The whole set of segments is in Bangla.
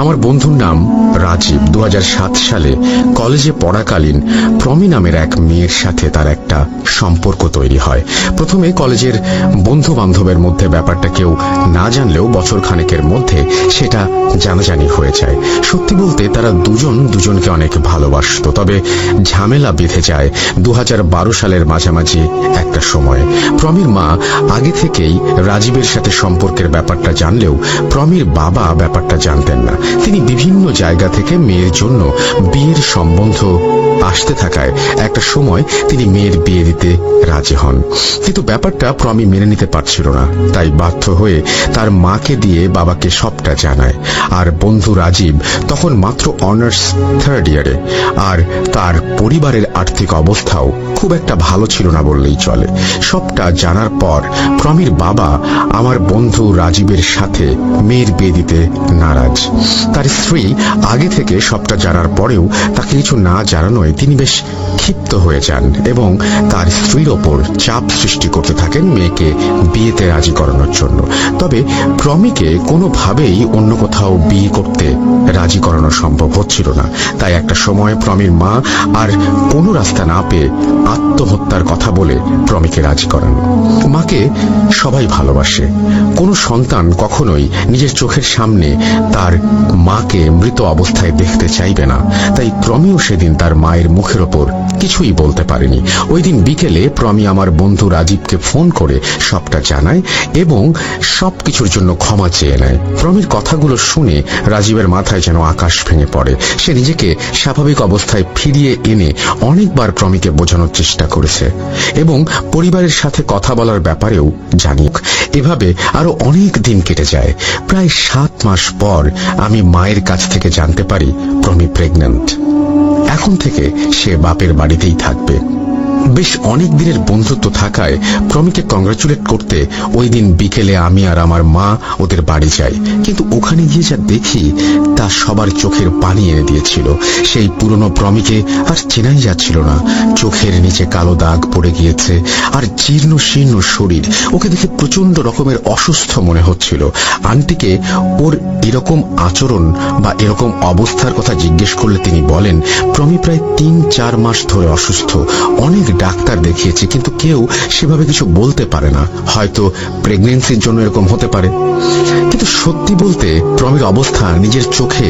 আমার বন্ধুর নাম রাজীব। 2007 সালে কলেজে পড়াকালীন প্রমি নামের এক মেয়ের সাথে তার একটা সম্পর্ক তৈরি হয়। প্রথমে কলেজের বন্ধু বান্ধবের মধ্যে ব্যাপারটা কেউ না জানলেও বছর খানেকের মধ্যে সেটা জানাজানি হয়ে যায়। সত্যি বলতে তারা দুজনকে অনেক ভালোবাসত। তবে ঝামেলা বেঁধে যায় 2012 সালের মাঝামাঝি একটা সময়ে। প্রমির মা আগে থেকেই রাজীবের সাথে সম্পর্কের ব্যাপারটা জানলেও প্রমির বাবা ব্যাপারটা জানতেন না। তিনি বিভিন্ন জায়গা থেকে মেয়ের জন্য বিয়ের সম্বন্ধ আসতে থাকায় একটা সময় তিনি মেয়ের বিয়ে দিতে রাজি হন। কিন্তু ব্যাপারটা প্রমি মেনে নিতে পারছিল না, তাই বাধ্য হয়ে তার মাকে দিয়ে বাবাকে সবটা জানায়। আর বন্ধু রাজীব তখন মাত্র অনার্স 3rd ইয়ারে, আর তার পরিবারের আর্থিক অবস্থাও খুব একটা ভালো ছিল না বললেই চলে। সবটা জানার পর প্রমির বাবা আমার বন্ধু রাজীবের সাথে মেয়ের বিয়ে দিতে নারাজ। তার স্ত্রী আগে থেকে সবটা জানার পরেও তাকে কিছু না জানানোয় তিনি বেশ ক্ষিপ্ত হয়ে যান এবং তার স্ত্রীর ওপর চাপ সৃষ্টি করতে থাকেন মেয়েকে বিয়েতে রাজি করানোর জন্য। তবে প্রমিকে কোনোভাবেই অন্য কোথাও বিয়ে করতে রাজি করানো সম্ভব হচ্ছিল না। তাই একটা সময় প্রমির মা আর কোনো রাস্তা না পেয়ে আত্মহত্যার কথা বলে প্রমিকে রাজি করান। মাকে সবাই ভালোবাসে। কোনো সন্তান কখনোই নিজের চোখের সামনে তার মাকে মৃত অবস্থায় দেখতে চাইবে না। তাই প্রমিও সেদিন তার মায়ের মুখের ওপর কিছুই বলতে পারেনি। ওই দিন বিকেলে প্রমি আমার বন্ধু রাজীবকে ফোন করে সবটা জানায় এবং সবকিছুর জন্য ক্ষমা চেয়ে নেয়। প্রমির কথাগুলো শুনে রাজীবের মাথায় যেন আকাশ ভেঙে পড়ে। সে নিজেকে স্বাভাবিক অবস্থায় ফিরিয়ে এনে অনেকবার প্রমিকে বোঝানোর চেষ্টা করেছে এবং পরিবারের সাথে কথা বলার ব্যাপারেও জানিয়ে। এভাবে আরো অনেক দিন কেটে যায়। প্রায় 7 মাস পর আমি মায়ের কাছ থেকে জানতে পারি প্রমি প্রেগন্যান্ট। এখন থেকে সে বাপের বাড়িতেই থাকবে। বেশ অনেক দিনের বন্ধুত্ব থাকায় প্রমিকে কংগ্রাচুলেট করতে ওই দিন বিকেলে আমি আর আমার মা ওদের বাড়ি যাই। কিন্তু ওখানে গিয়ে যা দেখি তা সবার চোখের পানি এনে দিয়েছিল। সেই পুরনো প্রমিকে আর চেনাই যাচ্ছিল না। চোখের নিচে কালো দাগ পড়ে গিয়েছে আর জীর্ণ শীর্ণ শরীর। ওকে দেখে প্রচন্ড রকমের অসুস্থ মনে হচ্ছিল। আন্টিকে ওর এরকম আচরণ বা এরকম অবস্থার কথা জিজ্ঞেস করলে তিনি বলেন প্রমি প্রায় 3-4 মাস ধরে অসুস্থ। অনেক ডাক্তার দেখিয়েছে কিন্তু কেউ সেভাবে কিছু বলতে পারে না। হয়তো প্রেগন্যান্সির জন্য এরকম হতে পারে। কিন্তু সত্যি বলতে প্রমির অবস্থা নিজের চোখে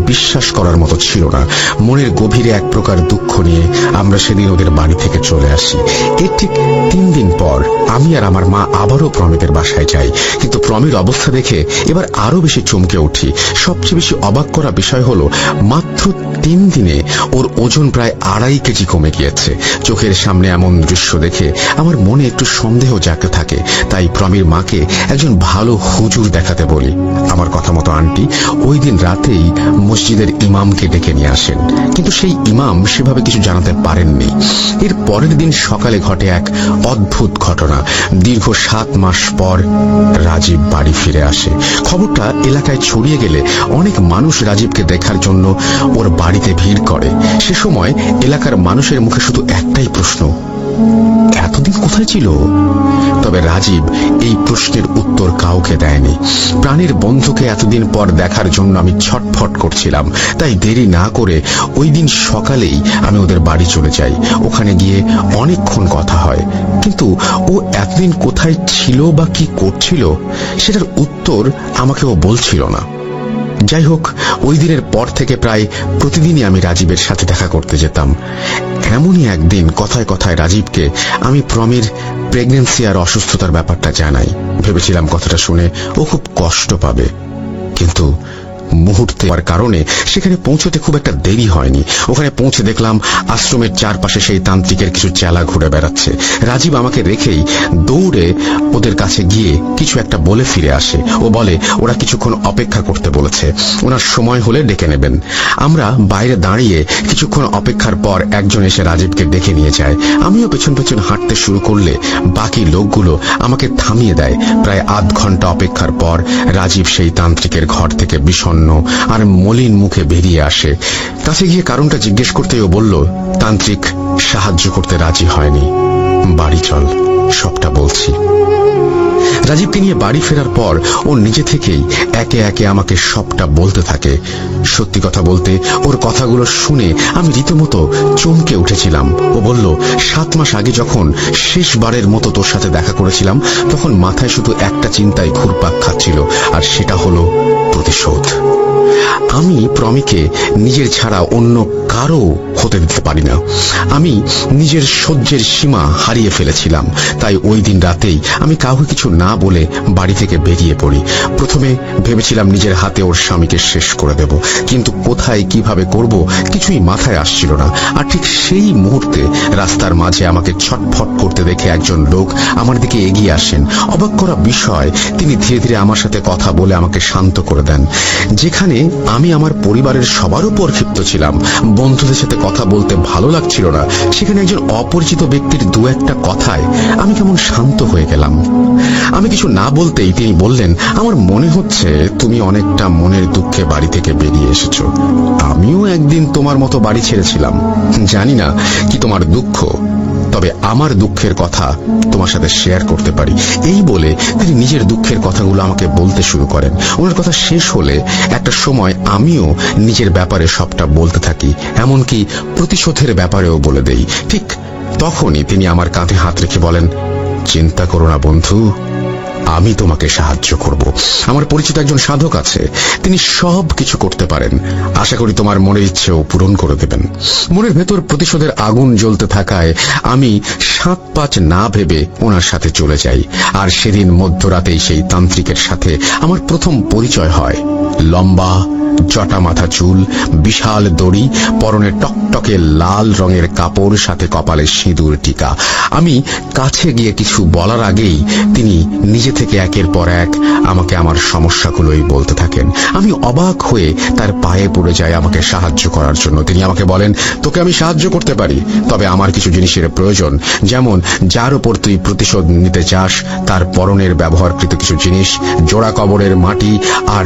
বিশ্বাস করার মতো ছিল না। মনের গভীরে এক প্রকার দুঃখ নিয়ে আমরা সেদিন ওদের বাড়ি থেকে চলে আসি। এর ঠিক 3 দিন পর আমি আর আমার মা আবারও প্রমিদের বাসায় যাই। কিন্তু প্রমির অবস্থা দেখে এবার আরো বেশি চমকে উঠি। সবচেয়ে বেশি অবাক করা বিষয় হলো মাত্র 3 দিনে ওর ওজন প্রায় 2.5 কেজি কমে গিয়েছে। চোখের সামনে এমন দৃশ্য দেখে আমার মনে একটু সন্দেহ জাগতে থাকে। তাই প্রমির মাকে একজন ভালো হুজুর দেখাতে বলি। আমার কথা মতো আন্টি ওই দিন রাতেই মসজিদের ইমামকে ডেকে নিয়ে আসেন, কিন্তু সেই ইমাম সেভাবে কিছু জানাতে পারেননি। এর পরের দিন সকালে ঘটে এক অদ্ভুত ঘটনা। দীর্ঘ 7 মাস পর রাজীব বাড়ি ফিরে আসে। খবরটা এলাকায় ছড়িয়ে গেলে অনেক মানুষ রাজীবকে দেখার জন্য ওর বাড়িতে ভিড় করে। সে সময় এলাকার মানুষের মুখে শুধু একটাই প্রশ্ন, এতদিন কোথায় ছিল? তবে রাজীব এই প্রশ্নের উত্তর কাউকে দেয়নি। প্রাণের বন্ধুকে এতদিন পর দেখার জন্য আমি ছটফট করছিলাম। তাই দেরি না করে ওই দিন সকালেই আমি ওদের বাড়ি চলে যাই। ওখানে গিয়ে অনেকক্ষণ কথা হয়, কিন্তু ও এতদিন কোথায় ছিল বা কি করছিল সেটার উত্তর আমাকে ও বলছিল না। যাই হোক, ওই দিনের পর থেকে প্রায় প্রতিদিনই আমি রাজীবের সাথে দেখা করতে যেতাম। এমনই একদিন কথায় কথায় রাজীবকে আমি প্রমির প্রেগন্যান্সি আর অসুস্থতার ব্যাপারটা জানাই। ভেবেছিলাম কথাটা শুনে ও খুব কষ্ট পাবে, কিন্তু মুহূর্তে হওয়ার কারণে সেখানে পৌঁছতে খুব একটা দেরি হয়নি। ওখানে পৌঁছে দেখলাম আশ্রমের চারপাশে সেই তান্ত্রিকের কিছু চেলা ঘুরে বেড়াচ্ছে। রাজীব আমাকে রেখেই দৌড়ে ওদের কাছে গিয়ে কিছু একটা বলে ফিরে আসে। ও বলে ওরা কিছুক্ষণ অপেক্ষা করতে বলেছে, ওনার সময় হলে ডেকে নেবেন। আমরা বাইরে দাঁড়িয়ে কিছুক্ষণ অপেক্ষার পর একজন এসে রাজীবকে ডেকে নিয়ে যায়। আমিও পেছন পেছন হাঁটতে শুরু করলে বাকি লোকগুলো আমাকে থামিয়ে দেয়। প্রায় আধ ঘন্টা অপেক্ষার পর রাজীব সেই তান্ত্রিকের ঘর থেকে বিষণ্ণ আর মলিন মুখে বেরিয়ে আসে। কাছে গিয়ে কারণটা জিজ্ঞেস করতেই ও বলল তান্ত্রিক সাহায্য করতে রাজি হয়নি। বাড়ি চল, সবটা বলছি। রাজীবকে নিয়ে বাড়ি ফেরার পর ও নিজে থেকেই একে একে আমাকে সবটা বলতে থাকে। সত্যি কথা বলতে ওর কথাগুলো শুনে আমি রীতিমতো চমকে উঠেছিলাম। ও বলল, 7 মাস আগে যখন শেষবারের মতো তোর সাথে দেখা করেছিলাম তখন মাথায় শুধু একটা চিন্তায় ঘুরপাক খাচ্ছিল, আর সেটা হলো প্রতিশোধ। আমি প্রমিকে নিজের ছাড়া অন্য কারো হতে দিতে পারি না। আমি নিজের সহ্যের সীমা হারিয়ে ফেলেছিলাম। তাই ওই দিন রাতেই আমি কাউকে কিছু না বলে বাড়ি থেকে বেরিয়ে পড়ি। প্রথমে ভেবেছিলাম নিজের হাতে ওর স্বামীকে শেষ করে দেব, কিন্তু কোথায় কিভাবে করব কিছুই মাথায় আসছিল না। আর ঠিক সেই মুহূর্তে রাস্তার মাঝে আমাকে ছটফট করতে দেখে একজন লোক আমার দিকে এগিয়ে আসেন। অবাক করা বিষয়, তিনি ধীরে ধীরে আমার সাথে কথা বলে আমাকে শান্ত করে দেন। যেখানে আমি আমার পরিবারের সবার উপর ক্ষিপ্ত ছিলাম, বন্ধুদের সাথে কথা বলতে ভালো লাগছিল না, সেখানে একজন অপরিচিত ব্যক্তির দু একটা কথায় আমি কেমন শান্ত হয়ে গেলাম। আমি কিছু না বলতেই তিনি বললেন, আমার মনে হচ্ছে তুমি অনেকটা মনের দুঃখে বাড়ি থেকে বেরিয়ে এসেছো। আমিও একদিন তোমার মতো বাড়ি ছেড়েছিলাম। জানি না কি তোমার দুঃখ, তবে আমার দুঃখের কথা তোমার সাথে শেয়ার করতে পারি। এই বলে তিনি নিজের দুঃখের কথাগুলো আমাকে বলতে শুরু করেন। ওনার কথা শেষ হলে একটা সময় আমিও নিজের ব্যাপারে সবটা বলতে থাকি, এমনকি প্রতিশোধের ব্যাপারেও বলে দেই। ঠিক তখনই তিনি আমার কাঁধে হাত রেখে বলেন, চিন্তা করো না বন্ধু, আমি তোমাকে সাহায্য করব। আমার পরিচিত একজন সাধক আছে, তিনি সব কিছু করতে পারেন। আশা করি তোমার মনের ইচ্ছেও পূরণ করে দেবেন। মনের ভেতর প্রতিশোধের আগুন জ্বলতে থাকায় আমি 7-5 না ভেবে ওনার সাথে চলে যাই। আর সেদিন মধ্যরাতেই সেই তান্ত্রিকের সাথে আমার প্রথম পরিচয় হয়। লম্বা জটা মাথা চুল, বিশাল দড়ি, পরনে টকটকে লাল রঙের কাপড়, সাথে কপালে সিঁদুর টিকা। আমি কাছে গিয়ে কিছু বলার আগেই তিনি নিজে থেকে একের পর এক আমাকে আমার সমস্যাগুলোই বলতে থাকেন। আমি অবাক হয়ে তার পায়ে পড়ে যাই আমাকে সাহায্য করার জন্য। তিনি আমাকে বলেন, তোকে আমি সাহায্য করতে পারি, তবে আমার কিছু জিনিসের প্রয়োজন। যেমন যার উপর তুই প্রতিশোধ নিতে চাস তার পরনের ব্যবহারকৃত কিছু জিনিস, জোড়া কবরের মাটি আর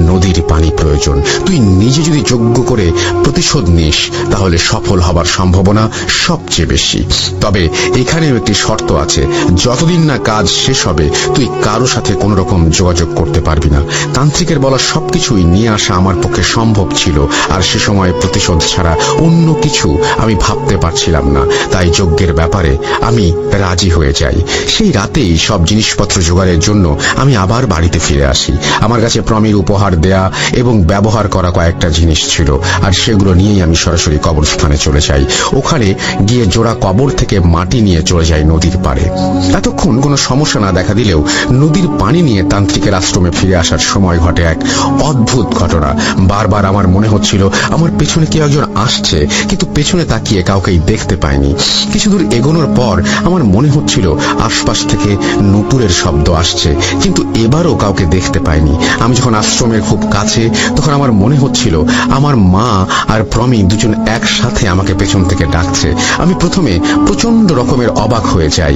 নদীর পানি প্রয়োজন। তুই নিজে যদি যোগ্য করে প্রতিশোধ নিস তাহলে সফল হবার সম্ভাবনা সবচেয়ে বেশি। তবে এখানেও একটি শর্ত আছে, যতদিন না কাজ শেষ হবে তুই কারো সাথে কোনো রকম যোগাযোগ করতে পারবি না। তান্ত্রিকের বলা সবকিছুই নিয়ে আসা আমার পক্ষে সম্ভব ছিল, আর সে সময় প্রতিশোধ ছাড়া অন্য কিছু আমি ভাবতে পারছিলাম না। তাই যজ্ঞের ব্যাপারে আমি রাজি হয়ে যাই। সেই রাতেই সব জিনিসপত্র জোগাড়ের জন্য আমি আবার বাড়িতে ফিরে আসি। আমার কাছে প্রমির উপহার দেয়া এবং ব্যবহার করা কয়েকটা জিনিস ছিল, আর সেগুলো নিয়েই আমি সরাসরি কবরস্থানে চলে যাই। ওখানে গিয়ে জোড়া কবর থেকে মাটি নিয়ে চলে যাই নদীর পাড়ে। এতক্ষণ কোনো সমস্যা না দেখা দিলেও নদীর পানি নিয়ে তান্ত্রিকের আশ্রমে ফিরে আসার সময় ঘটে এক অদ্ভুত ঘটনা। বারবার আমার মনে হচ্ছিল আমার পেছনে কেউ একজন আসছে, কিন্তু পেছনে তাকিয়ে কাউকেই দেখতে পাইনি। কিছু দূর এগোনোর পর আমার মনে হচ্ছিল আশপাশ থেকে নূপুরের শব্দ আসছে, কিন্তু এবারও কাউকে দেখতে পাইনি। আমি যখন আশ্রমের খুব কাছে, তখন আমার মনে হচ্ছিল আমার মা আর প্রমি দুজন একসাথে আমাকে পেছন থেকে ডাকছে। আমি প্রথমে প্রচন্ড রকমের অবাক হয়ে যাই,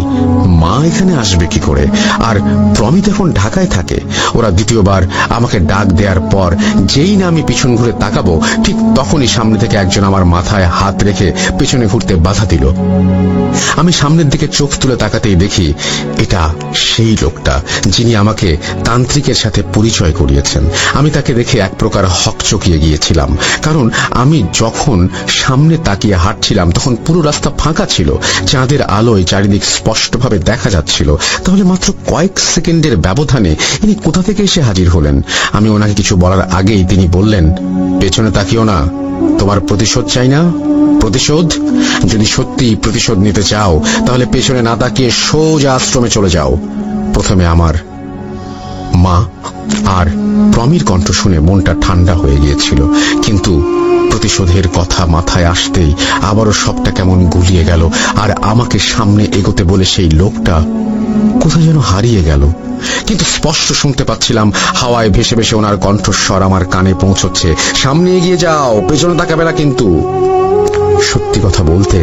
মা এখানে আসবে কি করে, আর প্রমি তখন ঢাকায় থাকে। ওরা দ্বিতীয়বার আমাকে ডাক দেওয়ার পর যেই না আমি পিছন ঘুরে তাকাবো, ঠিক তখনই সামনে থেকে একজন আমার মাথায় হাত রেখে পেছনে ঘুরতে বাধা দিল। আমি সামনের দিকে চোখ তুলে তাকাতেই দেখি এটা সেই লোকটা যিনি আমাকে তান্ত্রিকের সাথে পরিচয় করিয়েছেন। আমি তাকে দেখে এক প্রকার হকচকিয়ে গিয়েছিলাম, কারণ আমি যখন সামনে তাকিয়ে হাঁটছিলাম তখন পুরো রাস্তা ফাঁকা ছিল, চাঁদের আলোয় চারিদিক স্পষ্টভাবে দেখা যাচ্ছিল। তাহলে মাত্র কয়েক সেকেন্ডের ব্যবধানে ইনি কোথা থেকে এসে হাজির হলেন? আমি ওনাকে কিছু বলার আগেই তিনি বললেন, পেছনে তাকিও না, তোমার প্রতিশোধ চাই না? প্রতিশোধ? যদি সত্যি প্রতিশোধ নিতে চাও তাহলে পেছনে না তাকিয়ে সোজা আশ্রমে চলে যাও। প্রথমে আমার মা আর প্রমির কণ্ঠ শুনে মনটা ঠান্ডা হয়ে গিয়েছিল, কিন্তু প্রতিশোধের কথা মাথায় আসতেই আবারও সবটা কেমন গুলিয়ে গেল। আর আমাকে সামনে এগোতে বলে সেই লোকটা কোথায় যেন হারিয়ে গেল, কিন্তু স্পষ্ট শুনতে পাচ্ছিলাম হাওয়ায় ভেসে ভেসে ওনার কণ্ঠস্বর আমার কানে পৌঁছচ্ছে, সামনে এগিয়ে যাও, পেছনে তাকাবে না কিন্তু। সত্যি কথা বলতে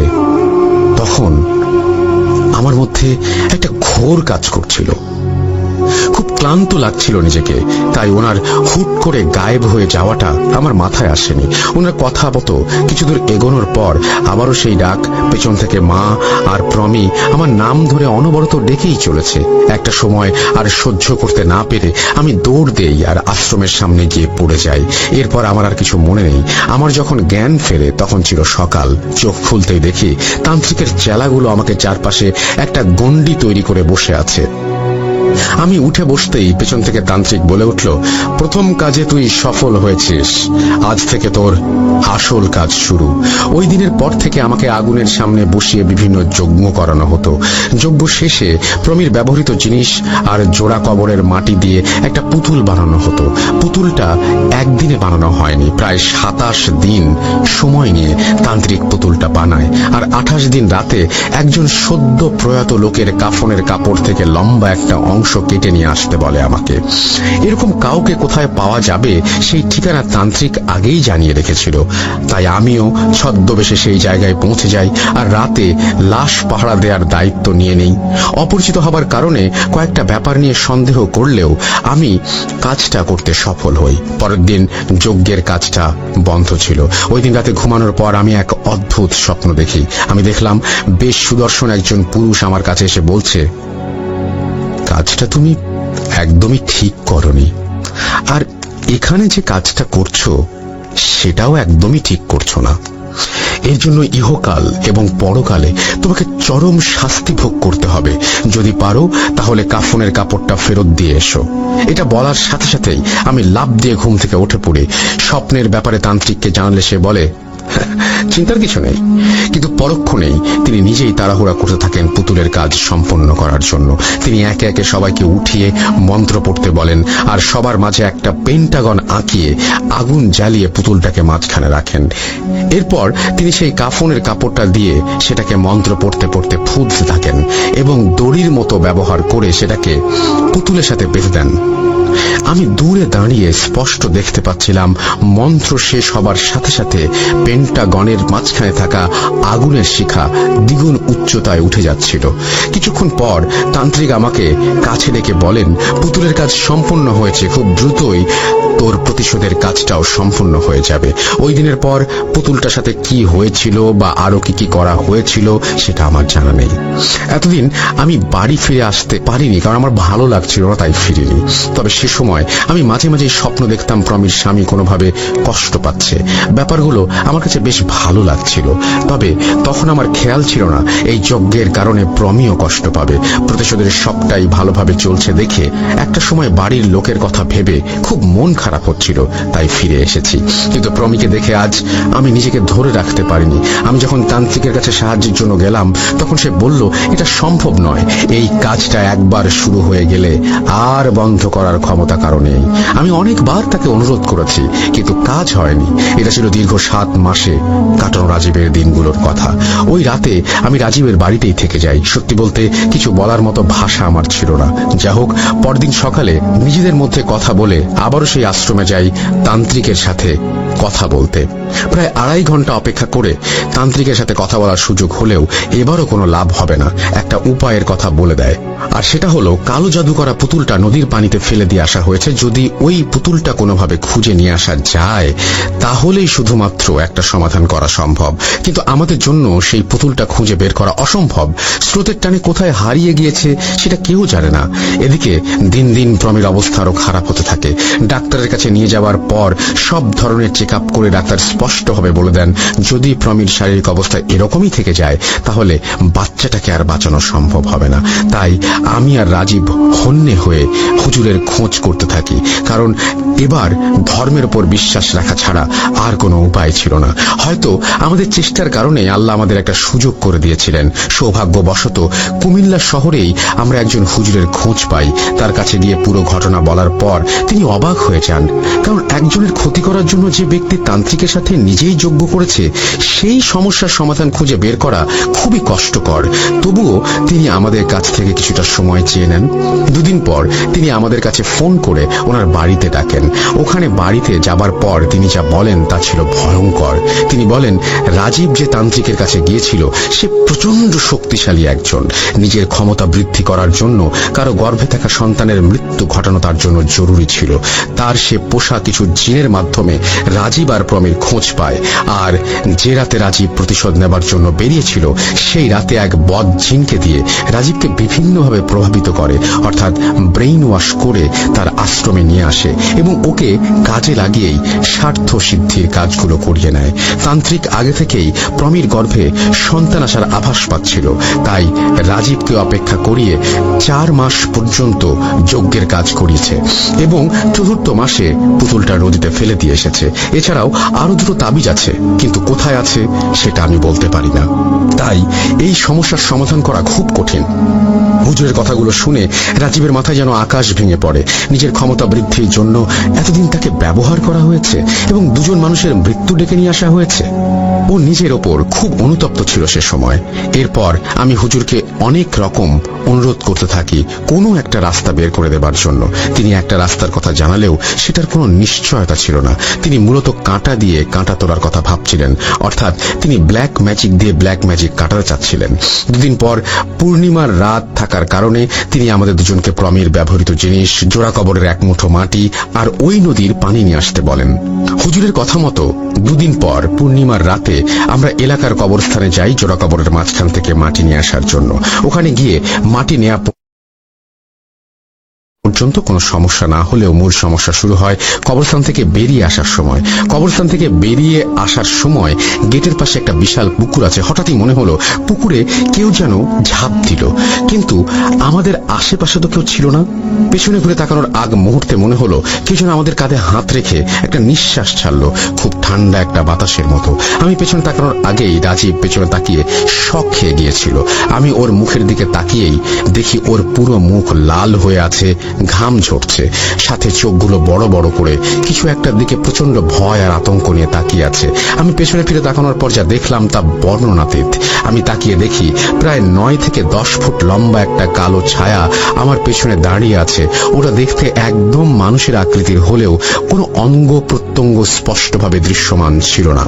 তখন আমার মধ্যে একটা ঘোর কাজ করছিল। খুব খুব ক্লান্ত লাগছিল নিজেকে, তাই ওনার হুট করে গায়েব হয়ে যাওয়াটা আমার মাথায় আসেনি। ওনার কথা মতো কিছু দূর এগোনোর পর আবারও সেই ডাক, পেছন থেকে মা আর প্রমি আমার নাম ধরে অনবরত ডেকেই চলেছে। একটা সময় আর সহ্য করতে না পেরে আমি দৌড় দেই আর আশ্রমের সামনে গিয়ে পড়ে যাই। এরপর আমার আর কিছু মনে নেই। আমার যখন জ্ঞান ফেরে তখন ছিল সকাল। চোখ খুলতেই দেখি তান্ত্রিকের চেলাগুলো আমাকে চারপাশে একটা গণ্ডি তৈরি করে বসে আছে। আমি উঠে বসতেই পেছন থেকে তান্ত্রিক বলে উঠল, প্রথম কাজে তুই সফল হয়েছিস, আজ থেকে তোর আসল কাজ শুরু। ওই দিনের পর থেকে আমাকে আগুনের সামনে বসিয়ে বিভিন্ন যজ্ঞ করানো হতো। যজ্ঞ শেষে প্রমির ব্যবহৃত জিনিস আর জোড়া কবরের মাটি দিয়ে একটা পুতুল বানানো হতো। পুতুলটা একদিনে বানানো হয়নি, প্রায় 27 দিন সময় নিয়ে তান্ত্রিক পুতুলটা বানায়। আর 28 দিন রাতে একজন সদ্য প্রয়াত লোকের কাফনের কাপড় থেকে লম্বা একটা অংশ কেটে নিয়ে আসতে বলে আমাকে। এরকম কাউকে কোথায় পাওয়া যাবে সেই ঠিকানা তান্ত্রিক আগেই জানিয়ে রেখেছিল। তাই আমিও ছদ্মবেশে সেই জায়গায় পৌঁছে যাই আর রাতে লাশ পাহারা দেওয়ার দায়িত্ব নিয়ে নেই। অপরিচিত হবার কারণে কয়েকটা ব্যাপার নিয়ে সন্দেহ করলেও আমি কাজটা করতে সফল হই। পরের দিন যজ্ঞের কাজটা বন্ধ ছিল। ওই দিন রাতে ঘুমানোর পর আমি এক অদ্ভুত স্বপ্ন দেখি। আমি দেখলাম বেশ সুদর্শন একজন পুরুষ আমার কাছে এসে বলছে, কাজটা তুমি একদমই ঠিক করনি, আর এখানে যে কাজটা করছো সেটাও একদমই ঠিক করছো না। এর জন্য ইহকাল এবং পরকালে তোমাকে চরম শাস্তি ভোগ করতে হবে। যদি পারো তাহলে কাফনের কাপড়টা ফেরত দিয়ে এসো। এটা বলার সাথে সাথেই আমি লাফ দিয়ে ঘুম থেকে উঠে পড়ে স্বপ্নের ব্যাপারে তান্ত্রিককে জানালে সে বলে, চিন্তার কিছু নেই। কিন্তু পরক্ষণেই তিনি নিজেই তাড়াহুড়া করতে থাকেন পুতুলের কাজ সম্পন্ন করার জন্য। তিনি একে একে সবাইকে উঠিয়ে মন্ত্র পড়তে বলেন আর সবার মাঝে একটা পেন্টাগন আঁকিয়ে আগুন জ্বালিয়ে পুতুলটাকে মাঝখানে রাখেন। এরপর তিনি সেই কাফনের কাপড়টা দিয়ে সেটাকে মন্ত্র পড়তে পড়তে ফুঁদতে থাকেন এবং দড়ির মতো ব্যবহার করে সেটাকে পুতুলের সাথে বেঁধে দেন। আমি দূরে দাঁড়িয়ে স্পষ্ট দেখতে পাচ্ছিলাম মন্ত্র শেষ হবার সাথে সাথে পেন্টাগনের মাঝখানে থাকা আগুনের শিখা দ্বিগুণ উচ্চতায় উঠে যাচ্ছিল। কিছুক্ষণ পর তান্ত্রিক আমাকে কাছে ডেকে বলেন, পুতুলের কাজ সম্পূর্ণ হয়েছে, খুব দ্রুতই তোর প্রতিশোধের কাজটাও সম্পূর্ণ হয়ে যাবে। ওই দিনের পর পুতুলটার সাথে কি হয়েছিল বা আরো কি কি করা হয়েছিল সেটা আমার জানা নেই। এতদিন আমি বাড়ি ফিরে আসতে পারিনি, কারণ আমার ভালো লাগছিল না, তাই ফিরিনি। তবে সে সময় আমি মাঝে মাঝে স্বপ্ন দেখতাম প্রমির স্বামী কোনোভাবে কষ্ট পাচ্ছে। ব্যাপারগুলো আমার কাছে বেশ ভালো লাগছিল। তবে তখন আমার খেয়াল ছিল না এই যজ্ঞের কারণে প্রমিও কষ্ট পাবে। প্রতিশোধের সবটাই ভালোভাবে চলছে দেখে একটা সময় বাড়ির লোকের কথা ভেবে খুব মন খারাপ হচ্ছিল, তাই ফিরে এসেছি। কিন্তু প্রমিকে দেখে আজ আমি নিজেকে ধরে রাখতে পারিনি। আমি যখন তান্ত্রিকের কাছে সাহায্যের জন্য গেলাম তখন সে বলল, এটা সম্ভব নয়, এই কাজটা একবার শুরু হয়ে গেলে আর বন্ধ করার ক্ষমতা কারো নেই। আমি অনেকবার তাকে অনুরোধ করেছি কিন্তু কাজ হয়নি। এটা ছিল দীর্ঘ 7 মাসে কাটানো রাজীবের দিনগুলোর কথা। ওই রাতে আমি রাজীবের বাড়িতেই থেকে যাই। সত্যি বলতে কিছু বলার মতো ভাষা আমার ছিল না। যা হোক, পরদিন সকালে নিজেদের মধ্যে কথা বলে আবারও সেই আশ্রমে যাই তান্ত্রিকের সাথে কথা বলতে। প্রায় 2.5 ঘন্টা অপেক্ষা করে তান্ত্রিকের সাথে কথা বলার সুযোগ হলেও এবারও কোনো লাভ হবে না। একটা উপায়ের কথা বলে দেয়, আর সেটা হলো কালো জাদু করা পুতুলটা নদীর পানিতে ফেলে দিয়ে আসা হয়েছে। যদি ওই পুতুলটা কোনোভাবে খুঁজে নিয়ে আসা যায় তাহলেই শুধুমাত্র একটা সমাধান করা সম্ভব। কিন্তু আমাদের জন্য সেই পুতুলটা খুঁজে বের করা অসম্ভব। স্রোতের টানে কোথায় হারিয়ে গিয়েছে সেটা কেউ জানে না। এদিকে দিন দিন প্রমির অবস্থা আরো খারাপ হতে থাকে। ডাক্তারের কাছে নিয়ে যাওয়ার পর সব ধরনের চেক আপ করে ডাক্তার স্পষ্টভাবে বলে দেন, যদি প্রমির শারীরিক অবস্থা এরকমই থেকে যায় তাহলে বাচ্চাটাকে আর বাঁচানো সম্ভব হবে না। তাই আমি আর রাজীব হন্যে হয়ে হুজুরের খোঁজ করতে থাকি, কারণ এবার ধর্মের উপর বিশ্বাস রাখা ছাড়া আর কোনো উপায় ছিল না। হয়তো আমাদের চেষ্টার কারণে আল্লাহ আমাদের একটা সুযোগ করে দিয়েছিলেন। সৌভাগ্যবশত কুমিল্লা শহরেই আমরা একজন হুজুরের খোঁজ পাই। তার কাছে গিয়ে পুরো ঘটনা বলার পর তিনি অবাক হয়ে যান, কারণ একজনের ক্ষতি করার জন্য যে ব্যক্তি ব্যক্তি তান্ত্রিকের সাথে নিজেই যজ্ঞ করেছে, সেই সমস্যার সমাধান খুঁজে বের করা খুবই কষ্টকর। তবুও তিনি আমাদের কাছ থেকে কিছুটা সময় চেয়ে নেন। দুদিন পর তিনি আমাদের কাছে ফোন করে ওনার বাড়িতে ডাকেন। ওখানে বাড়িতে যাবার পর তিনি যা বলেন তা ছিল ভয়ঙ্কর। তিনি বলেন, রাজীব যে তান্ত্রিকের কাছে গিয়েছিল সে প্রচন্ড শক্তিশালী একজন। নিজের ক্ষমতা বৃদ্ধি করার জন্য কারো গর্ভে থাকা সন্তানের মৃত্যু ঘটানো তার জন্য জরুরি ছিল। তার সে পোষা কিছু জিনের মাধ্যমে রাজীব আর প্রমির খোঁজ পায়। আর যে রাতে রাজীব প্রতিশোধ নেবার জন্য বেরিয়েছিল, সেই রাতে এক বদ জিনকে দিয়ে রাজীবকে বিভিন্নভাবে প্রভাবিত করে, অর্থাৎ ব্রেইন ওয়াশ করে তার আশ্রমে নিয়ে আসে এবং ওকে কাজে লাগিয়েই স্বার্থ সিদ্ধির কাজগুলো করিয়ে নেয়। তান্ত্রিক আগে থেকেই প্রমির গর্ভে সন্তান আসার আভাস পাচ্ছিল, তাই রাজীবকে অপেক্ষা করিয়ে 4 মাস পর্যন্ত যজ্ঞের কাজ করিয়েছে এবং 4র্থ মাসে পুতুলটা নদীতে ফেলে দিয়ে এসেছে। এছাড়াও আরো 2টো তাবিজ আছে, কিন্তু কোথায় আছে সেটা আমি বলতে পারি না। তাই এই সমস্যার সমাধান করা খুব কঠিন। হুজুরের কথাগুলো শুনে রাজীবের মাথায় যেন আকাশ ভেঙে পড়ে। নিজের ক্ষমতা বৃদ্ধির জন্য এতদিন তাকে ব্যবহার করা হয়েছে এবং 2 জন মানুষের মৃত্যু ডেকে নিয়ে আসা হয়েছে। ও নিজের ওপর খুব অনুতপ্ত ছিল সে সময়। এরপর আমি হুজুরকে অনেক রকম অনুরোধ করতে থাকি কোনো একটা রাস্তা বের করে দেবার জন্য। তিনি একটা রাস্তার কথা জানালেও সেটার কোনো নিশ্চয়তা ছিল না। তিনি মূলত কাঁটা দিয়ে কাঁটা তোলার কথা ভাবছিলেন, অর্থাৎ তিনি ব্ল্যাক ম্যাজিক দিয়ে ব্ল্যাক ম্যাজিক কাটাতে চাচ্ছিলেন। 2 দিন পর পূর্ণিমার রাত থাকার কারণে তিনি আমাদের দুজনকে প্রমির ব্যবহৃত জিনিস, জোড়া কবরের 1 মুঠো মাটি আর ওই নদীর পানি নিয়ে আসতে বলেন। হুজুরের কথা মতো 2 দিন পর পূর্ণিমার রাতে আমরা এলাকার কবরস্থানে যাই জোড়া কবরের মাঝখান থেকে মাটি নিয়ে আসার জন্য। ওখানে গিয়ে মাটি নেওয়া পর্যন্ত কোনো সমস্যা না হলেও মূল সমস্যা শুরু হয় কবরস্থান থেকে বেরিয়ে আসার সময়। কবরস্থান থেকে বেরিয়ে আসার সময় গেটের পাশে একটা বিশাল পুকুর আছে। হঠাৎই মনে হলো পুকুরে কেউ যেন ঝাঁপ দিল, কিন্তু আমাদের আশেপাশে তো কেউ ছিল না। পেছনে ঘুরে তাকানোর আগ মুহূর্তে মনে হলো কেউ যেন আমাদের কাঁধে হাত রেখে একটা নিঃশ্বাস ছাড়লো, খুব ঠান্ডা একটা বাতাসের মতো। আমি পেছনে তাকানোর আগেই রাজীব পেছনে তাকিয়ে শক খেয়ে গিয়েছিল। আমি ওর মুখের দিকে তাকিয়েই দেখি ওর পুরো মুখ লাল হয়ে আছে, ঘাম ঝরছে, সাথে চোখগুলো বড় বড় করে কিছু একটার দিকে প্রচন্ড ভয় আর আতঙ্ক নিয়ে তাকিয়ে আছে। আমি পেছনে ফিরে তাকানোর পর যা দেখলাম তা বর্ণনাতীত। আমি তাকিয়ে দেখি প্রায় 9 থেকে 10 ফুট লম্বা একটা কালো ছায়া আমার পেছনে দাঁড়িয়ে আছে। ওটা দেখতে একদম মানুষের আকৃতির হলেও কোনো অঙ্গ প্রত্যঙ্গ স্পষ্টভাবে দৃশ্যমান ছিল না।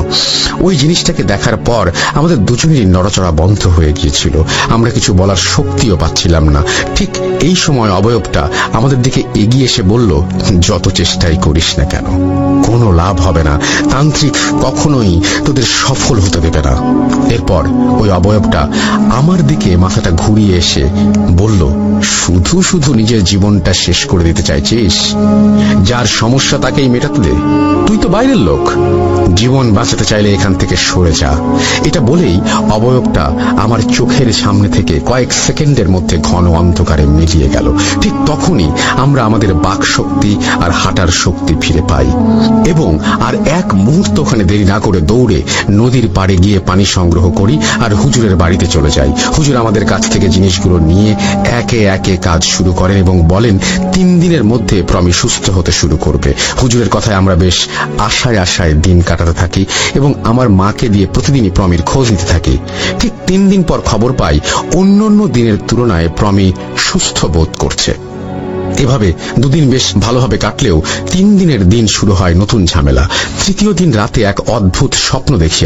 ওই জিনিসটাকে দেখার পর আমাদের দুজনেরই নড়াচড়া বন্ধ হয়ে গিয়েছিল। আমরা কিছু বলার শক্তিও পাচ্ছিলাম না। ঠিক এই সময় অবয়বটা আমাদের দিকে এগিয়ে এসে বলল, যত চেষ্টাই করিস না কেন কোনো লাভ হবে না, তান্ত্রিক কখনোই তোদের সফল হতে দেবে না। এরপর ওই অবয়বটা আমার দিকে মাথাটা ঘুরিয়ে এসে বলল, শুধু শুধু নিজের জীবনটা শেষ করে দিতে চাইছিস? যার সমস্যা তাকেই মেটাতে দে, তুই তো বাইরের লোক, জীবন বাঁচাতে চাইলে এখান থেকে সরে যা। এটা বলেই অবয়বটা আমার চোখের সামনে থেকে কয়েক সেকেন্ডের মধ্যে ঘন অন্ধকারে মিলিয়ে গেল। ঠিক তখনই আমরা আমাদের বাক শক্তি আর হাঁটার শক্তি ফিরে পাই এবং আর 1 মুহূর্ত ওখানে দেরি না করে দৌড়ে নদীর পাড়ে গিয়ে পানি সংগ্রহ করি আর হুজুরের বাড়িতে চলে যাই। হুজুর আমাদের কাছ থেকে জিনিসগুলো নিয়ে একে একে কাজ শুরু করেন এবং বলেন 3 দিনের মধ্যে প্রমি সুস্থ হতে শুরু করবে। হুজুরের কথায় আমরা বেশ আশায় আশায় দিন কাটাতে থাকি এবং আমার মাকে দিয়ে প্রতিদিনই প্রমির খোঁজ নিতে থাকি। ঠিক 3 দিন পর খবর পাই অন্যান্য দিনের তুলনায় প্রমি সুস্থ বোধ করছে। এভাবে 2 দিন বেশ ভালোভাবে কাটলেও 3 দিনের দিন শুরু হয় নতুন ঝামেলা। 3য় দিন রাতে এক অদ্ভুত স্বপ্ন দেখি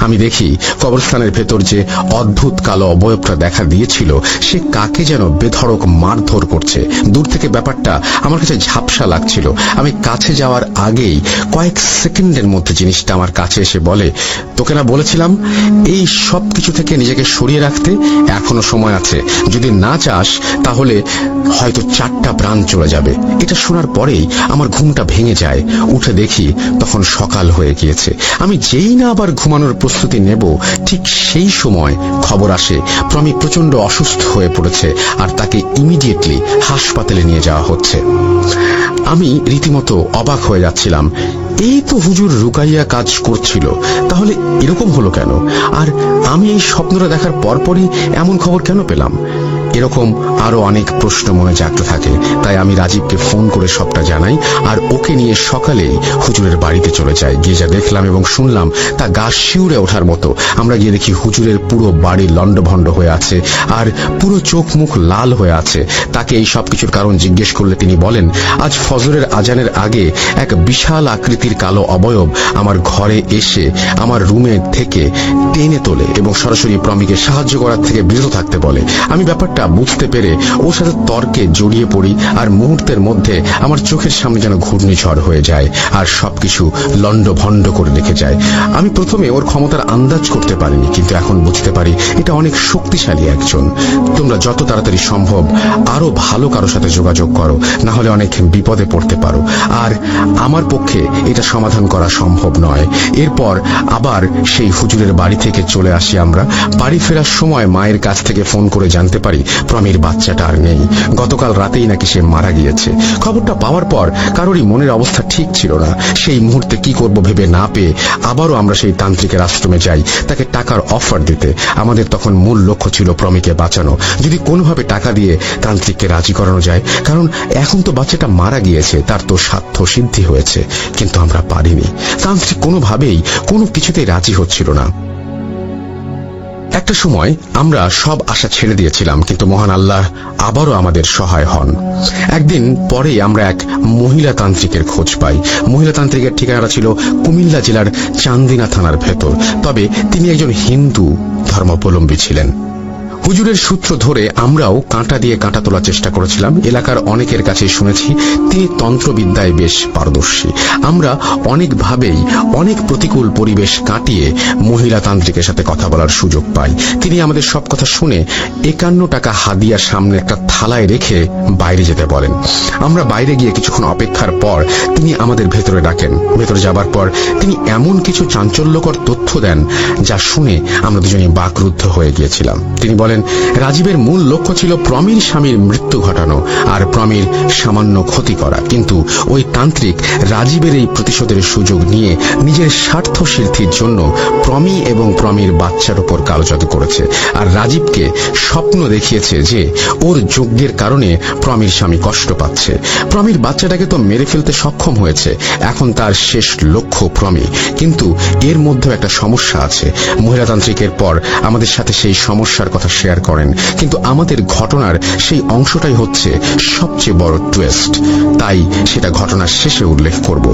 আমি দেখি কবরস্থানের ভেতর যে অদ্ভুত কালো অবয়বটা দেখা দিয়েছিল সে কাকে যেন বেধড়ক মারধর করছে। দূর থেকে ব্যাপারটা আমার কাছে ঝাপসা লাগছিল। আমি কাছে যাওয়ার আগেই কয়েক সেকেন্ডের মধ্যে জিনিসটা আমার কাছে এসে বলে, তোকে না বলেছিলাম এই সব কিছু থেকে নিজেকে সরিয়ে রাখতে? এখনো সময় আছে, যদি না চাস তাহলে হয়তো 4টা প্রাণ চলে যাবে। এটা শোনার পরেই আমার ঘুমটা ভেঙে যায়। উঠে দেখি তখন সকাল হয়ে গিয়েছে। আমি যেই না আবার ঘুমানোর প্রস্তুতি নেব ঠিক সেই সময় খবর আসে প্রমি প্রচন্ড অসুস্থ হয়ে পড়েছে আর তাকে ইমিডিয়েটলি হাসপাতালে নিয়ে যাওয়া হচ্ছে। আমি রীতিমতো অবাক হয়ে যাচ্ছিলাম। এই তো হুজুর রুকাইয়া কাজ করছিল, তাহলে এরকম হলো কেন? আর আমি এই স্বপ্নটা দেখার পরপরই এমন খবর কেন পেলাম? এরকম আরো অনেক প্রশ্ন মনে জাগতে থাকে। তাই আমি রাজীবকে ফোন করে সবটা জানাই আর ওকে নিয়ে সকালেই হুজুরের বাড়িতে চলে যাই। গিয়ে যা দেখলাম এবং শুনলাম তা গা শিউরে ওঠার মতো। আমরা গিয়ে দেখি হুজুরের পুরো বাড়ি লন্ডভন্ড হয়ে আছে আর পুরো চোখ মুখ লাল হয়ে আছে। তাকে এই সবকিছুর কারণ জিজ্ঞেস করলে তিনি বলেন, আজ ফজরের আজানের আগে এক বিশাল আকৃতির কালো অবয়ব আমার ঘরে এসে আমার রুমে থেকে টেনে তোলে এবং সরাসরি প্রমিকে সাহায্য করার থেকে বিরত থাকতে বলে। আমি ব্যাপারটা বুঝতে পেরে ওর সাথে তর্কে জড়িয়ে পড়ি আর মুহূর্তের মধ্যে আমার চোখের সামনে যেন ঘূর্ণিঝড় হয়ে যায় আর সবকিছু লন্ডভন্ড করে রেখে যায়। আমি প্রথমে ওর ক্ষমতার আন্দাজ করতে পারিনি, কিন্তু এখন বুঝতে পারি এটা অনেক শক্তিশালী একজন। তোমরা যত তাড়াতাড়ি সম্ভব আরো ভালো কারো সাথে যোগাযোগ করো, না হলে অনেক বিপদে পড়তে পারো। আর আমার পক্ষে এটা সমাধান করা সম্ভব নয়। এরপর আবার সেই হুজুরের বাড়ি থেকে চলে আসি আমরা। বাড়ি ফেরার সময় মায়ের কাছ থেকে ফোন করে জানতে পারি প্রমির বাচ্চাটা আর নেই। গতকাল রাতেই নাকি সে মারা গিয়েছে। খবরটা পাওয়ার পর কারোরই মনের অবস্থা ঠিক ছিল না। সেই মুহূর্তে কি করব ভেবে না পেয়ে আবারও আমরা সেই তান্ত্রিকের আশ্রমে যাই তাকে টাকার অফার দিতে। আমাদের তখন মূল লক্ষ্য ছিল প্রমিকে বাঁচানো। যদি কোনোভাবে টাকা দিয়ে তান্ত্রিককে রাজি করানো যায়, কারণ এখন তো বাচ্চাটা মারা গিয়েছে, তার তো স্বার্থ সিদ্ধি হয়েছে। কিন্তু আমরা পারিনি। তান্ত্রিক কোনোভাবেই কোনো কিছুতেই রাজি হচ্ছিল না। একটা সময় আমরা সব আশা ছেড়ে দিয়েছিলাম, কিন্তু মহান আল্লাহ আবারও আমাদের সহায় হন। একদিন পরেই আমরা এক মহিলা তান্ত্রিকের খোঁজ পাই। মহিলা তান্ত্রিকের ঠিকানাটা ছিল কুমিল্লা জেলার চান্দিনা থানার ভেতর। তবে তিনি একজন হিন্দু ধর্মাবলম্বী ছিলেন। হুজুরের সূত্র ধরে আমরাও কাঁটা দিয়ে কাঁটা তোলার চেষ্টা করেছিলাম। এলাকার অনেকের কাছে শুনেছি তিনি তন্ত্রবিদ্যায় বেশ পারদর্শী। আমরা অনেকভাবেই অনেক প্রতিকূল পরিবেশ কাটিয়ে মহিলা তান্ত্রিকের সাথে কথা বলার সুযোগ পাই। তিনি আমাদের সব কথা শুনে 51 টাকা হাদিয়ার সামনে একটা থালায় রেখে বাইরে যেতে বলেন। আমরা বাইরে গিয়ে কিছুক্ষণ অপেক্ষার পর তিনি আমাদের ভেতরে ডাকেন। ভেতরে যাবার পর তিনি এমন কিছু চাঞ্চল্যকর তথ্য দেন যা শুনে আমরা দুজনে বাকরুদ্ধ হয়ে গিয়েছিলাম। তিনি বলেন, রাজীবের মূল লক্ষ্য ছিল প্রমির স্বামীর মৃত্যু ঘটানো আর প্রমির সামান্য ক্ষতি করা। কিন্তু ওই তান্ত্রিক রাজীবের এই প্রতিশোধের সুযোগ নিয়ে নিজের স্বার্থ সিদ্ধির জন্য প্রমি এবং প্রমির বাচ্চার উপর কালো জাদু করেছে। আর রাজীবকে স্বপ্ন দেখিয়েছে যে ওর যজ্ঞের কারণে প্রমির স্বামী কষ্ট পাচ্ছে। প্রমির বাচ্চাটাকে তো মেরে ফেলতে সক্ষম হয়েছে, এখন তার শেষ লক্ষ্য প্রমি। কিন্তু এর মধ্যে একটা সমস্যা আছে। মহিলা তান্ত্রিকের পর আমাদের সাথে সেই সমস্যার কথা শেয়ার করেন, কিন্তু আমাদের ঘটনার সেই অংশটাই হচ্ছে সবচেয়ে বড় টুইস্ট। তাই সেটা ঘটনার শেষে উল্লেখ করব।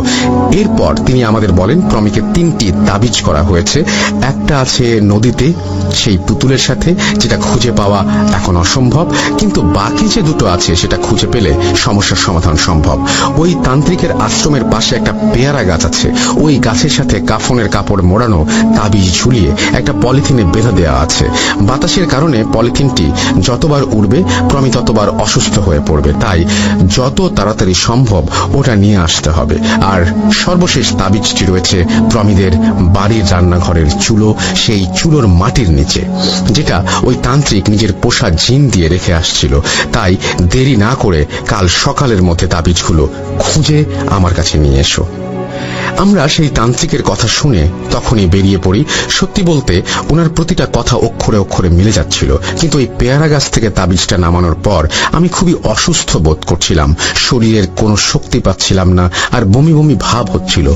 এরপর তিনি আমাদের বলেন প্রমিকে 3টি তাবিজ করা হয়েছে। একটা আছে নদীতে সেই পুতুলের সাথে, যেটা খুঁজে পাওয়া এখন অসম্ভব, কিন্তু বাকি যে দুটো আছে সেটা খুঁজে পেলে সমস্যার সমাধান সম্ভব। ওই তান্ত্রিকের আশ্রমের পাশে একটা পেয়ারা গাছ আছে। ওই গাছের সাথে কাফনের কাপড় মোড়ানো তাবিজ ঝুলিয়ে একটা পলিথিনে বেঁধে দেওয়া আছে। বাতাসের কারণে পলিথিনটি যতবার উড়বে প্রমি ততবার অসুস্থ হয়ে পড়বে। তাই যত তাড়াতাড়ি সম্ভব ওটা নিয়ে আসতে হবে। আর সর্বশেষ তাবিজটি রয়েছে প্রমিদের বাড়ির রান্নাঘরের চুলো, সেই চুলোর মাটির নিচে, যেটা ওই তান্ত্রিক নিজের পোষা জিন দিয়ে রেখে আসছিল। তাই দেরি না করে কাল সকালের মধ্যে তাবিজগুলো খুঁজে আমার কাছে নিয়ে এসো। আমরা সেই তান্ত্রিকের কথা শুনে তখনই বেরিয়ে পড়ি। সত্যি বলতে ওনার প্রতিটা কথা অক্ষরে অক্ষরে মিলে যাচ্ছিল, কিন্তু এই পেয়ারা গাছ থেকে তাবিজটা নামানোর পর আমি খুবই অসুস্থ বোধ করছিলাম। শরীরের কোনো শক্তি পাচ্ছিলাম না আর বমি বমি ভাব হচ্ছিল।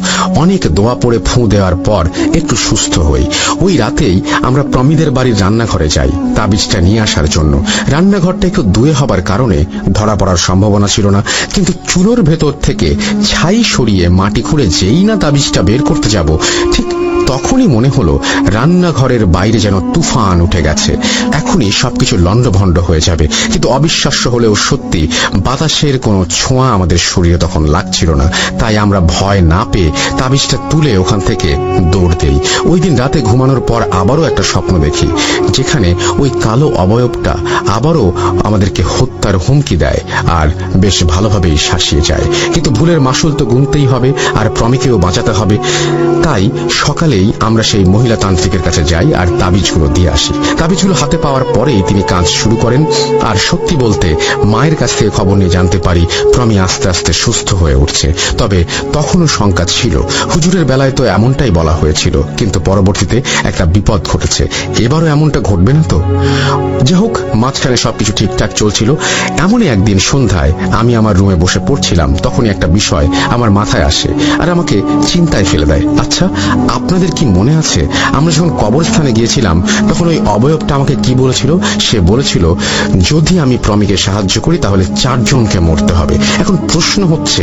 অনেক দোয়া পড়ে ফুঁ দেওয়ার পর একটু সুস্থ হই। ওই রাতেই আমরা প্রমিদের বাড়ির রান্নাঘরে যাই তাবিজটা নিয়ে আসার জন্য। রান্নাঘরটা একটু দূরে হবার কারণে ধরা পড়ার সম্ভাবনা ছিল না, কিন্তু চুলোর ভেতর থেকে ছাই সরিয়ে মাটি খুঁড়ে যেই না তাবিজটা বের করতে যাব, ঠিক তখনই মনে হলো রান্নাঘরের বাইরে যেন তুফান উঠে গেছে। এখনই সবকিছু লন্ডভন্ড হয়ে যাবে। কিন্তু অবিশ্বাস্য হলেও সত্যি, বাতাসের কোনো ছোঁয়া আমাদের শরীরে তখন লাগছিল না। তাই আমরা ভয় না পেয়ে তাবিজটা তুলে ওখান থেকে দৌড় দেই। ওই দিন রাতে ঘুমানোর পর আবারও একটা স্বপ্ন দেখি, যেখানে ওই কালো অবয়বটা আবারও আমাদেরকে হত্যার হুমকি দেয় আর বেশ ভালোভাবেই শাসিয়ে যায়। কিন্তু ভুলের মাসুল তো গুনতেই হবে আর প্রমিকেও বাঁচাতে হবে। তাই সকালে সকালেই আমরা সেই মহিলা তান্ত্রিকের কাছে যাই আর তাবিজগুলো দিয়ে আসি। তাবিজগুলো হাতে পাওয়ার পরেই তিনি কাজ শুরু করেন। আর সত্যি বলতে মায়ের কাছ থেকে খবর নিয়ে জানতে পারি প্রমি আস্তে আস্তে সুস্থ হয়ে উঠছে। তবে তখনও শঙ্কা ছিল। হুজুরের বেলায় তো এমনটাই বলা হয়েছিল, কিন্তু পরবর্তীতে একটা বিপদ ঘটেছে, এবারও এমনটা ঘটবে না তো? যাই হোক, মাঝখানে সবকিছু ঠিকঠাক চলছিল। এমনই একদিন সন্ধ্যায় আমি আমার রুমে বসে পড়ছিলাম, তখনই একটা বিষয় আমার মাথায় আসে আর আমাকে চিন্তায় ফেলে দেয়। আচ্ছা, আপনাদের কি মনে আছে আমরা যখন কবরস্থানে গিয়েছিলাম তখন ওই অবয়বটা আমাকে কি বলেছিল? সে বলেছিল যদি আমি প্রমিকে সাহায্য করি তাহলে 4 জনকে মরতে হবে। এখন প্রশ্ন হচ্ছে,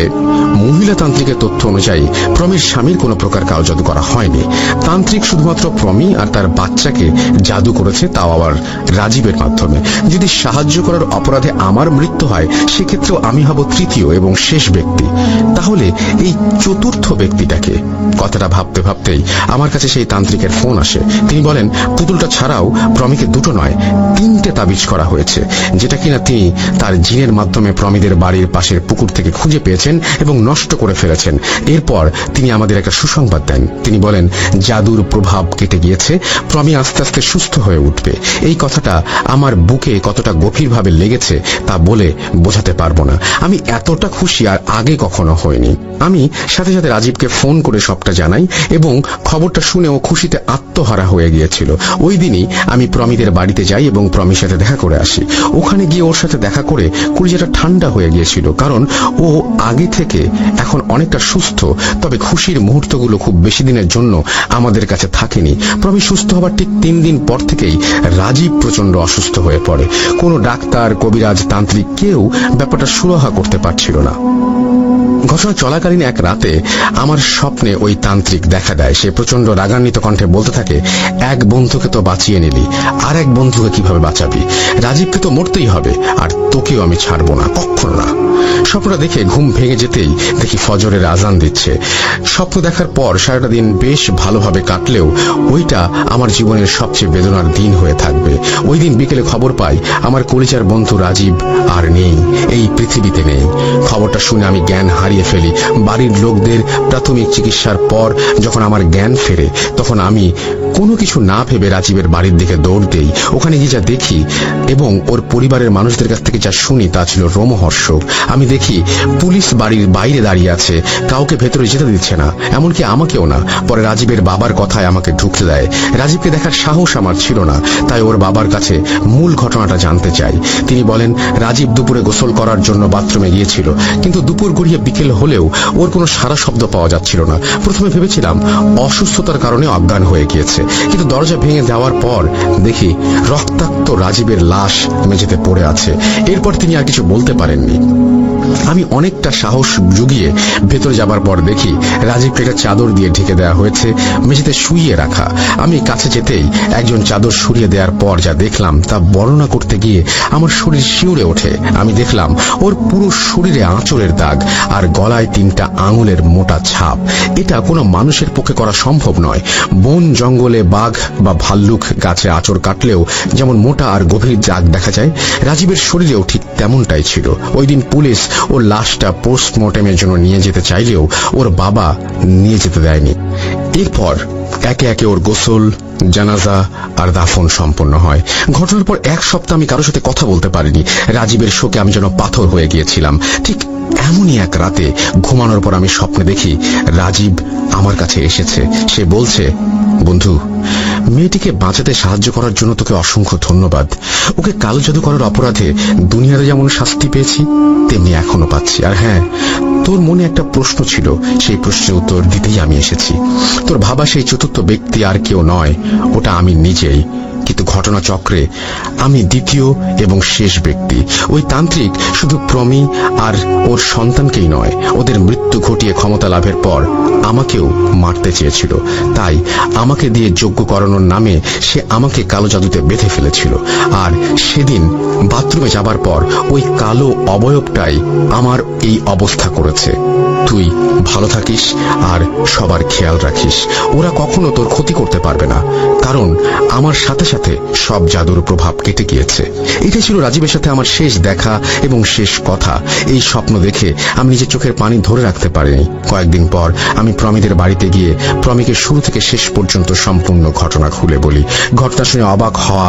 মহিলা তান্ত্রিকের তথ্য অনুযায়ী প্রমির স্বামীর কোনো প্রকার কাল জাদু করা হয়নি। তান্ত্রিক শুধুমাত্র প্রমি আর তার বাচ্চাকে জাদু করেছে, তাও আবার রাজীবের মাধ্যমে। যদি সাহায্য করার অপরাধে আমার মৃত্যু হয় সেক্ষেত্রেও আমি হব তৃতীয় এবং শেষ ব্যক্তি। তাহলে এই চতুর্থ ব্যক্তিটাকে? কথাটা ভাবতে ভাবতেই আমার কাছে সেই তান্ত্রিকের ফোন আসে। তিনি বলেন পুতুলটা ছাড়াও প্রমিকে 2 নয় 3টে তাবিজ করা হয়েছে, যেটা কিনা তিনি তার জিনের মাধ্যমে প্রমিদের বাড়ির পাশের পুকুর থেকে খুঁজে পেয়েছেন এবং নষ্ট করে ফেলেছেন। এরপর তিনি আমাদের একটা সুসংবাদ দেন। তিনি বলেন জাদুর প্রভাব কেটে গিয়েছে, প্রমি আস্তে আস্তে সুস্থ হয়ে উঠবে। এই কথাটা আমার বুকে কতটা গভীরভাবে লেগেছে তা বলে বোঝাতে পারবো না। আমি এতটা খুশি আর আগে কখনো হয়নি। আমি সাথে সাথে রাজীবকে ফোন করে সবটা জানাই এবং খবরটা শুনে ও খুশিতে আত্মহারা হয়ে গিয়েছিল। ওই দিনই আমি প্রমিদের বাড়িতে যাই এবং প্রমির সাথে দেখা করে আসি। ওখানে গিয়ে ওর সাথে দেখা করে কলিজাটা ঠান্ডা হয়ে গিয়েছিল, কারণ ও আগে থেকে এখন অনেকটা সুস্থ। তবে খুশির মুহূর্তগুলো খুব বেশি দিনের জন্য আমাদের কাছে থাকেনি। প্রমি সুস্থ হবার ঠিক 3 দিন পর থেকেই রাজীব প্রচন্ড অসুস্থ হয়ে পড়ে। কোনো ডাক্তার, কবিরাজ, তান্ত্রিক কেউ ব্যাপারটা সুরাহা করতে পারছিল না। ঘটনা চলাকালীন এক রাতে আমার স্বপ্নে ওই তান্ত্রিক দেখা দেয়। সে প্রচন্ড রাগান্বিত কণ্ঠে বলতে থাকে, এক বন্ধুকে তো বাঁচিয়ে নিলি, আর এক বন্ধুকে কিভাবে বাঁচাবি? রাজীবকে তো মরতেই হবে, আর তোকেও আমি ছাড়বো না, কখনো না। স্বপ্নটা দেখে ঘুম ভেঙে যেতেই দেখি ফজরের আজান দিচ্ছে। স্বপ্ন দেখার পর সারাটা দিন বেশ ভালোভাবে কাটলেও ওইটা আমার জীবনের সবচেয়ে বেদনার দিন হয়ে থাকবে। ওই দিন বিকেলে খবর পাই আমার কলিজার বন্ধু রাজীব আর নেই, এই পৃথিবীতে নেই। খবরটা শুনে আমি জ্ঞান হারিয়ে ফেলি। বাড়ির লোকদের প্রাথমিক চিকিৎসার পর যখন আমার জ্ঞান ফেরে তখন আমি কোনো কিছু না ভেবে রাজীবের বাড়ির দিকে দৌড় দেই। ওখানে গিয়ে যা দেখি এবং ওর পরিবারের মানুষদের কাছ থেকে যা শুনি তা ছিল রোমহর্ষক। আমি দেখি পুলিশ বাড়ির বাইরে দাঁড়িয়ে আছে, কাউকে ভেতরে যেতে দিচ্ছে না, এমনকি আমাকেও না। পরে রাজীবের বাবার কথায় আমাকে ঢুকতে দেয়। রাজীবকে দেখার সাহস আমার ছিল না, তাই ওর বাবার কাছে মূল ঘটনাটা জানতে চাই। তিনি বলেন রাজীব দুপুরে গোসল করার জন্য বাথরুমে গিয়েছিল, কিন্তু দুপুর গড়িয়ে বিকেল হলেও ওর কোনো সারা শব্দ পাওয়া যাচ্ছিল না। প্রথমে ভেবেছিলাম অসুস্থতার কারণে অজ্ঞান হয়ে গিয়েছে, কিন্তু দরজা ভেঙে যাওয়ার পর দেখি রক্তাক্ত রাজীবের লাশ মেঝেতে পড়ে আছে। এরপর তিনি আর কিছু বলতে পারেননি। আমি অনেকটা সাহস জুগিয়ে ভেতরে যাবার পর দেখি রাজীবকে একটা চাদর দিয়ে ঢেকে দেওয়া হয়েছে, মেঝেতে শুইয়ে রাখা। আমি কাছে যেতেই একজন চাদর সরিয়ে দেওয়ার পর যা দেখলাম তা বর্ণনা করতে গিয়ে আমার শরীর শিউরে ওঠে। আমি দেখলাম ওর পুরো শরীরে আঁচড়ের দাগ আর গলায় 3টা আঙুলের মোটা ছাপ। এটা কোনো মানুষের পক্ষে করা সম্ভব নয়। বন জঙ্গলে বাঘ বা ভাল্লুক গাছে আঁচড় কাটলেও যেমন মোটা আর গভীর দাগ দেখা যায়, রাজীবের শরীরেও ঠিক তেমনটাই ছিল। ওই দিন পুলিশ ওর লাশটা পোস্টমর্টেমের জন্য নিয়ে যেতে চাইলেও ওর বাবা নিয়ে যেতে দেয়নি। এরপর একে একে ওর গোসল, জানাজা আর দাফন সম্পন্ন হয়। ঘটনার পর 1 সপ্তাহ আমি কারোর সাথে কথা বলতে পারিনি। রাজীবের শোকে আমি যেন পাথর হয়ে গিয়েছিলাম। ঠিক এমনই এক রাতে ঘুমানোর পর আমি স্বপ্নে দেখি রাজীব আমার কাছে এসেছে। সে বলছে, বন্ধু, মেয়েটিকে বাঁচাতে সাহায্য করার জন্য তোকে অসংখ্য ধন্যবাদ। ওকে কালো জাদু করার অপরাধে দুনিয়াতে যেমন শাস্তি পেয়েছি তেমনি এখনো পাচ্ছি। আর হ্যাঁ, তোর মনে একটা প্রশ্ন ছিল, সেই প্রশ্নের উত্তর দিতেই আমি এসেছি। তোর ভাবা সেই চতুর্থ ব্যক্তি আর কেউ নয়, ওটা আমি নিজেই। কিন্তু ঘটনা চক্রে আমি দ্বিতীয় এবং শেষ ব্যক্তি। ওই তান্ত্রিক শুধু প্রমি আর ওর সন্তানকেই নয়, ওদের মৃত্যু ঘটিয়ে ক্ষমতা লাভের পর আমাকেও মারতে চেয়েছিল। তাই আমাকে দিয়ে যজ্ঞ করানোর নামে সে আমাকে কালো জাদুতে বেঁধে ফেলেছিল। আর সেদিন বাথরুমে যাবার পর ওই কালো অবয়বটাই আমার এই অবস্থা করেছে। তুই ভালো থাকিস আর সবার খেয়াল রাখিস। ওরা কখনো তোর ক্ষতি করতে পারবে না, কারণ আমার সাথে সাথে সব জাদুর প্রভাব কেটে গিয়েছে। এটাই ছিল রাজীবের সাথে আমার শেষ দেখা এবং শেষ কথা। এই স্বপ্ন দেখে আমি নিজের চোখের পানি ধরে রাখতে পারিনি। কয়েকদিন পর আমি প্রমিদের বাড়িতে গিয়ে প্রমিকে শুরু থেকে শেষ পর্যন্ত সম্পূর্ণ ঘটনা খুলে বলি। ঘটনা শুনে অবাক হওয়া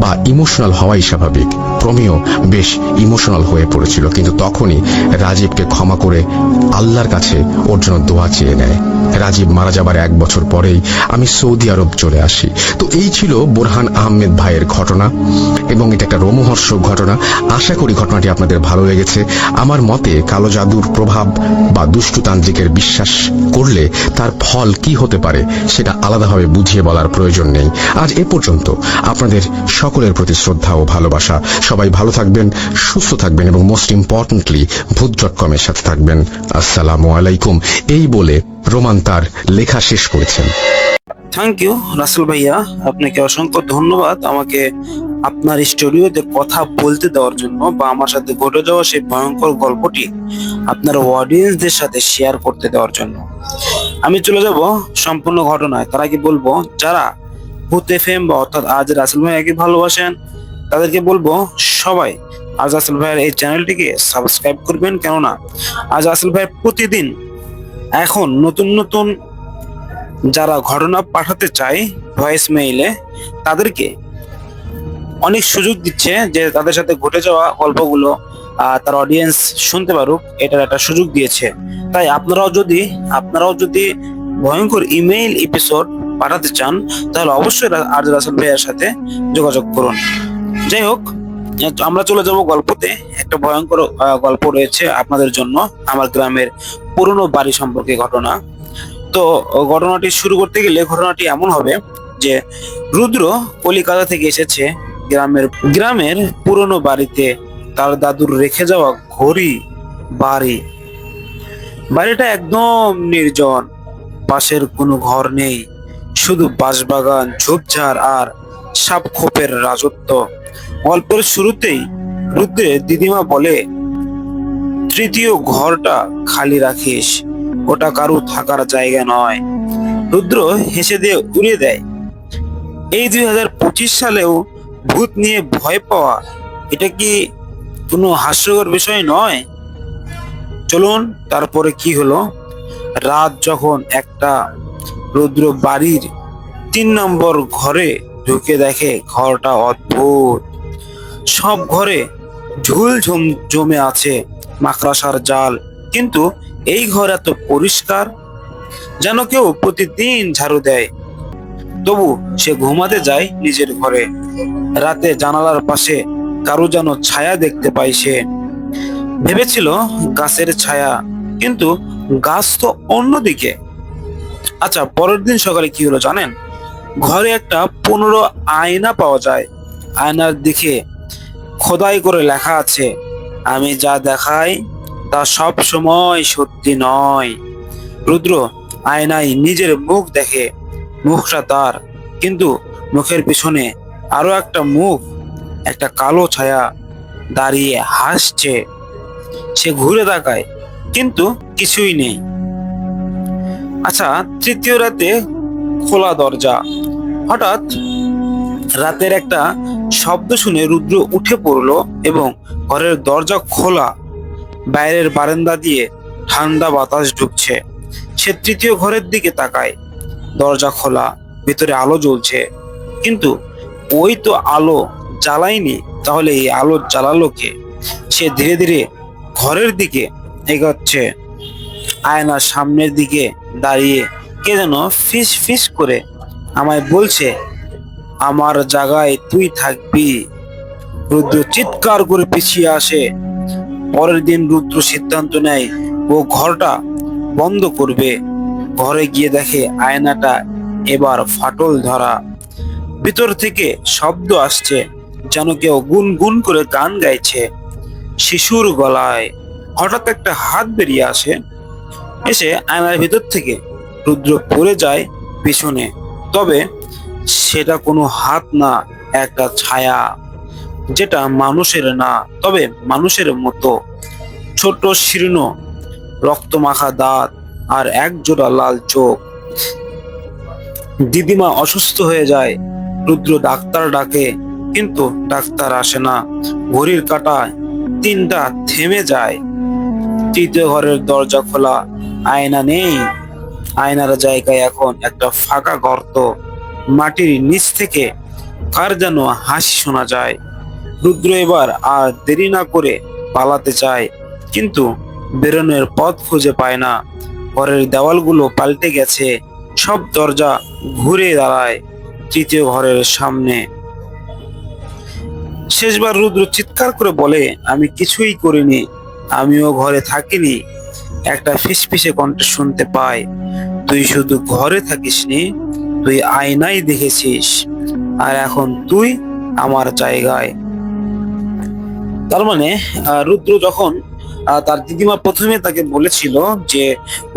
বা ইমোশনাল হওয়াই স্বাভাবিক। প্রমিও বেশ ইমোশনাল হয়ে পড়েছিল, কিন্তু তখনই রাজীবকে ক্ষমা করে আল্লাহর কাছে ওর জন্য দোয়া চেয়ে নেয়। রাজীব মারা যাবার 1 বছর পরেই আমি সৌদি আরব চলে আসি। তো এই ছিল বোরহান আহমেদ ভাইয়ের ঘটনা, এবং এটা একটা রোমহর্ষক ঘটনা। আশা করি ঘটনাটি আপনাদের ভালো লেগেছে। আমার মতে কালো জাদুর প্রভাব বা দুষ্টতান্ত্রিকের বিশ্বাস করলে তার ফল কি হতে পারে সেটা আলাদাভাবে বুঝিয়ে বলার প্রয়োজন নেই। আজ এ পর্যন্ত। আপনাদের সকলের প্রতি শ্রদ্ধা ও ভালোবাসা। সবাই ভালো থাকবেন, সুস্থ থাকবেন এবং মোস্ট ইম্পর্টেন্টলি ভূত.com-এর সাথে থাকবেন। আসসালামু আলাইকুম এই বলে রোমান তার লেখা শেষ করেছেন। থ্যাংক ইউ রাসেল ভাইয়া, আপনাকে অসংখ্য ধন্যবাদ আমাকে আপনার স্টুডিওতে কথা বলতে দেওয়ার জন্য, বা আমার সাথে ঘটে যাওয়া সেই ভয়ঙ্কর গল্পটি আপনার অডিয়েন্সদের সাথে শেয়ার করতে দেওয়ার জন্য। আমি চলে যাব সম্পূর্ণ ঘটনায়। তার আগে বলবো, যারা ভূত এফএম বা অর্থাৎ আজ রাসেল ভাইয়াকে ভালোবাসেন তাদেরকে বলবো সবাই আজ রাসেল ভাইয়ের এই চ্যানেলটিকে সাবস্ক্রাইব করবেন। কেননা আজ রাসেল ভাই প্রতিদিন এখন নতুন নতুন যারা ঘটনা পাঠাতে চায় ভয়েস মেইলে, তাদেরকে অনেক সুযোগ দিচ্ছে যে তাদের সাথে ঘটে যাওয়া গল্পগুলো তার অডিয়েন্স শুনতে পারুক, এটার একটা সুযোগ দিয়েছে। তাই আপনারাও যদি ভয়ঙ্কর ইমেইল এপিসোড পাঠাতে চান তাহলে অবশ্যই আজ রাসেল ভাইয়ের সাথে যোগাযোগ করুন। যাই হোক, আমরা চলে যাব গল্পতে। একটা ভয়ঙ্কর গল্প রয়েছে আপনাদের জন্য, আমার গ্রামের পুরনো বাড়ি সম্পর্কে ঘটনা। তো ঘটনাটি শুরু করতে গেলে ঘটনাটি এমন হবে যে রুদ্র কলিকাতা থেকে এসেছে গ্রামের পুরনো বাড়িতে। তার দাদুর রেখে যাওয়া ঘড়ি বাড়িটা একদম নির্জন, পাশের কোনো ঘর নেই, শুধু বাঁশবাগান, ঝোপঝাড় আর সাপখোপের রাজত্ব। গল্পের শুরুতেই রুদ্রের দিদিমা বলে, তৃতীয় ঘরটা খালি রাখিস, ওটা কারু থাকার জায়গা নয়। রুদ্র হেসে দিয়ে উড়িয়ে দেয়, এই 2025 সালেও ভূত নিয়ে ভয় পাওয়া, এটা কি কোনো হাস্যকর বিষয় নয়? চলুন তারপরে কি হলো। রাত যখন একটা, রুদ্র বাড়ির 3 নম্বর ঘরে ঢুকে দেখে ঘরটা অদ্ভুত। সব ঘরে ঝুল জমে আছে মাকড়সার জাল, কিন্তু এই ঘর এত পরিষ্কার যেন কেউ প্রতিদিন ঝাড়ু দেয়। তবু সে ঘুমাতে যায় নিজের ঘরে। রাতে জানালার পাশে কারো যেন ছায়া দেখতে পায় সে। ভেবেছিল গাছের ছায়া, কিন্তু গাছ তো অন্যদিকে। আচ্ছা, পরের দিন সকালে কি হলো জানেন? ঘরে একটা 15 আয়না পাওয়া যায়। আয়নার দিকে খোদাই করে লেখা আছে, আমি যা দেখাই তা সব সময় সত্যি নয়। রুদ্র আয়নায় নিজের মুখ দেখে। মুখটা তার, কিন্তু মুখের পিছনে আরো একটা মুখ, একটা কালো ছায়া দাঁড়িয়ে হাসছে। সে ঘুরে তাকায়, কিন্তু কিছুই নেই। আচ্ছা, তৃতীয় রাতে খোলা দরজা। হঠাৎ রাতের একটা শব্দ শুনে রুদ্র উঠে পড়লো এবং ঘরের দরজা খোলা। বাইরের বারান্দা দিয়ে ঠান্ডা বাতাস ঢুকছে। সে তৃতীয় ঘরের দিকে তাকায়। দরজা খোলা, ভিতরে আলো জ্বলছে, কিন্তু ওই তো আলো জ্বালায়নি, তাহলে এই আলো জ্বালালো কে? সে ধীরে ধীরে ঘরের দিকে এগোচ্ছে। আয়নার সামনের দিকে দাঁড়িয়ে কে যেন ফিস ফিস করে আমায় বলছে, আমার জায়গায় তুই থাকবি। রুদ্র চিৎকার করে পিছিয়ে আসে। পরের দিন রুদ্র সিদ্ধান্ত নেয় ও ঘরটা বন্ধ করবে। ঘরে গিয়ে দেখে আয়নাটা এবার ফাটল ধরা। ভিতর থেকে শব্দ আসছে, যেন কেউ গুনগুন করে গান গাইছে শিশুর গলায়। হঠাৎ একটা হাত বেরিয়ে এসে আয়নার ভিতর থেকে রুদ্র পড়ে যায় পিছনে। তবে সেটা কোনো হাত না, একটা ছায়া, যেটা মানুষের না, তবে মানুষের মতো। ছোট শীর্ণ রক্তমাখা দাঁত আর এক জোড়া লাল চোখ। দিদিমা অসুস্থ হয়ে যায়। রুদ্র ডাক্তার ডাকে, কিন্তু ডাক্তার আসে না। ঘড়ির কাঁটায় 3টা থেমে যায়। তৃতীয় ঘরের দরজা খোলা, আয়না নেই। আয়নার জায়গায় এখন একটা ফাঁকা গর্ত। মাটির নিচ থেকে কার যেন হাসি শোনা যায়। রুদ্র এবার আর দেরি না করে পালাতে চায়, কিন্তু বেরোনোর পথ খুঁজে পায় না। ঘরের দেওয়ালগুলো পাল্টে গেছে, সব দরজা ঘুরে দাঁড়ায় তৃতীয় ঘরের সামনে। শেষবার রুদ্র চিৎকার করে বলে, আমি কিছুই করিনি, আমিও ঘরে থাকিনি। একটা ফিসফিসে কণ্ঠ শুনতে পায়, তুই শুধু ঘরে থাকিসনি, তুই আয়নাই দেখেছিস, আর এখন তুই আমার জায়গায়। তার মানে রুদ্র যখন তার দিদিমা প্রথমে তাকে বলেছিল যে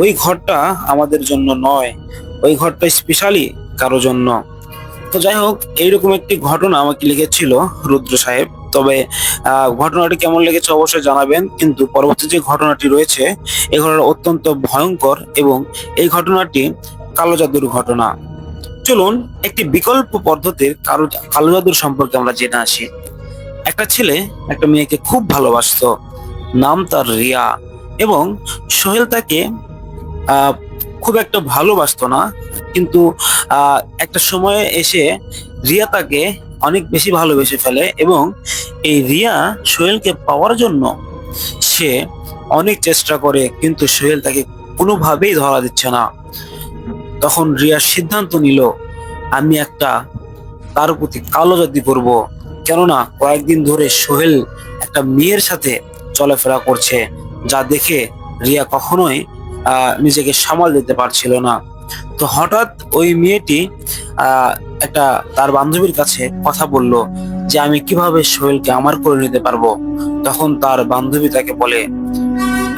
ওই ঘরটা আমাদের জন্য নয়, ওই ঘরটা স্পেশালি কারো জন্য। তো যাই হোক, এইরকম একটি ঘটনা আমাকে লিখেছিল রুদ্র সাহেব। তবে ঘটনাটি কেমন লেগেছে অবশ্যই জানাবেন। কিন্তু পরবর্তী যে ঘটনাটি রয়েছে, এই ঘটনাটা অত্যন্ত ভয়ঙ্কর এবং এই ঘটনাটি কালো জাদুর ঘটনা। চলুন একটি বিকল্প পদ্ধতির কালো জাদুর সম্পর্কে আমরা জেনে আসি। একটা ছেলে একটা মেয়েকে খুব ভালোবাসতো, নাম তার রিয়া, এবং সোহেল তাকে আহ খুব একটা ভালোবাসতো না। কিন্তু একটা সময়ে এসে রিয়া তাকে অনেক বেশি ভালোবেসে ফেলে, এবং এই রিয়া সোহেলকে পাওয়ার জন্য সে অনেক চেষ্টা করে, কিন্তু সোহেল তাকে কোনোভাবেই ধরা দিচ্ছে না। তখন রিয়া সিদ্ধান্ত নিল, আমি একটা তার প্রতি কালো জাদু করব। কেননা কয়েকদিন ধরে সোহেল একটা মেয়ের সাথে চলাফেরা করছে, যা দেখে রিয়া কখনোই নিজেকে সামাল দিতে পারছিল না। তো হঠাৎ ওই মেয়েটি একটা তার বান্ধবীর কাছে কথা বলল যে আমি কিভাবে সোহেলকে আমার করে নিতে পারবো। তখন তার বান্ধবী তাকে বলে,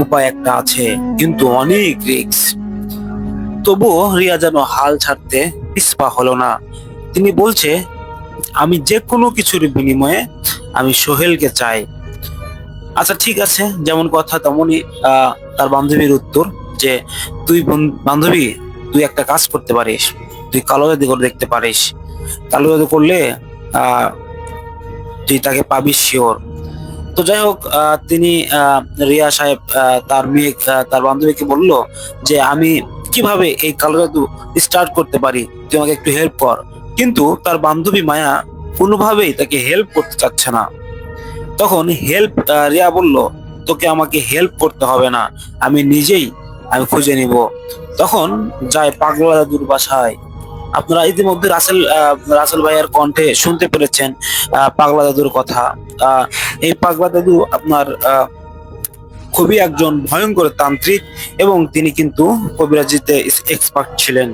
উপায় একটা আছে, কিন্তু অনেক রিস্ক। তবুও রিয়া যেন হাল ছাড়তে পিছপা হলো না। তিনি বলছে, আমি যে কোনো কিছুর বিনিময়ে আমি সোহেলকে চাই। আচ্ছা ঠিক আছে, যেমন কথা তেমনই তার বান্ধবীর উত্তর যে বান্ধবী, তুই একটা কাজ করতে পারিস, তুই কালো জাদু করে দেখতে পারিস। কালো জাদু করলে তুই তাকে পাবিস শিওর। তো যাই হোক, তিনি রিয়া সাহেব তার বান্ধবীকে বলল যে আমি কিভাবে এই কালো জাদু স্টার্ট করতে পারি, তুই আমাকে একটু হেল্প কর। কিন্তু তার বান্ধবী মায়া কোনোভাবেই তাকে হেল্প করতে চাচ্ছে না। তখন রিয়া বলল, তোকে আমাকে হেল্প করতে হবে না, আমি নিজেই খুঁজে নিব। তখন যায় পাগলা দাদুর বাসায়। আপনারা ইতিমধ্যে রাসেল ভাইয়ের কণ্ঠে শুনতে পেরেছেন পাগলা দাদুর কথা। এই পাগলা দাদু আপনার খুবই একজন ভয়ঙ্কর তান্ত্রিক, এবং তিনি কিন্তু কবিরাজিতে এক্সপার্ট ছিলেন।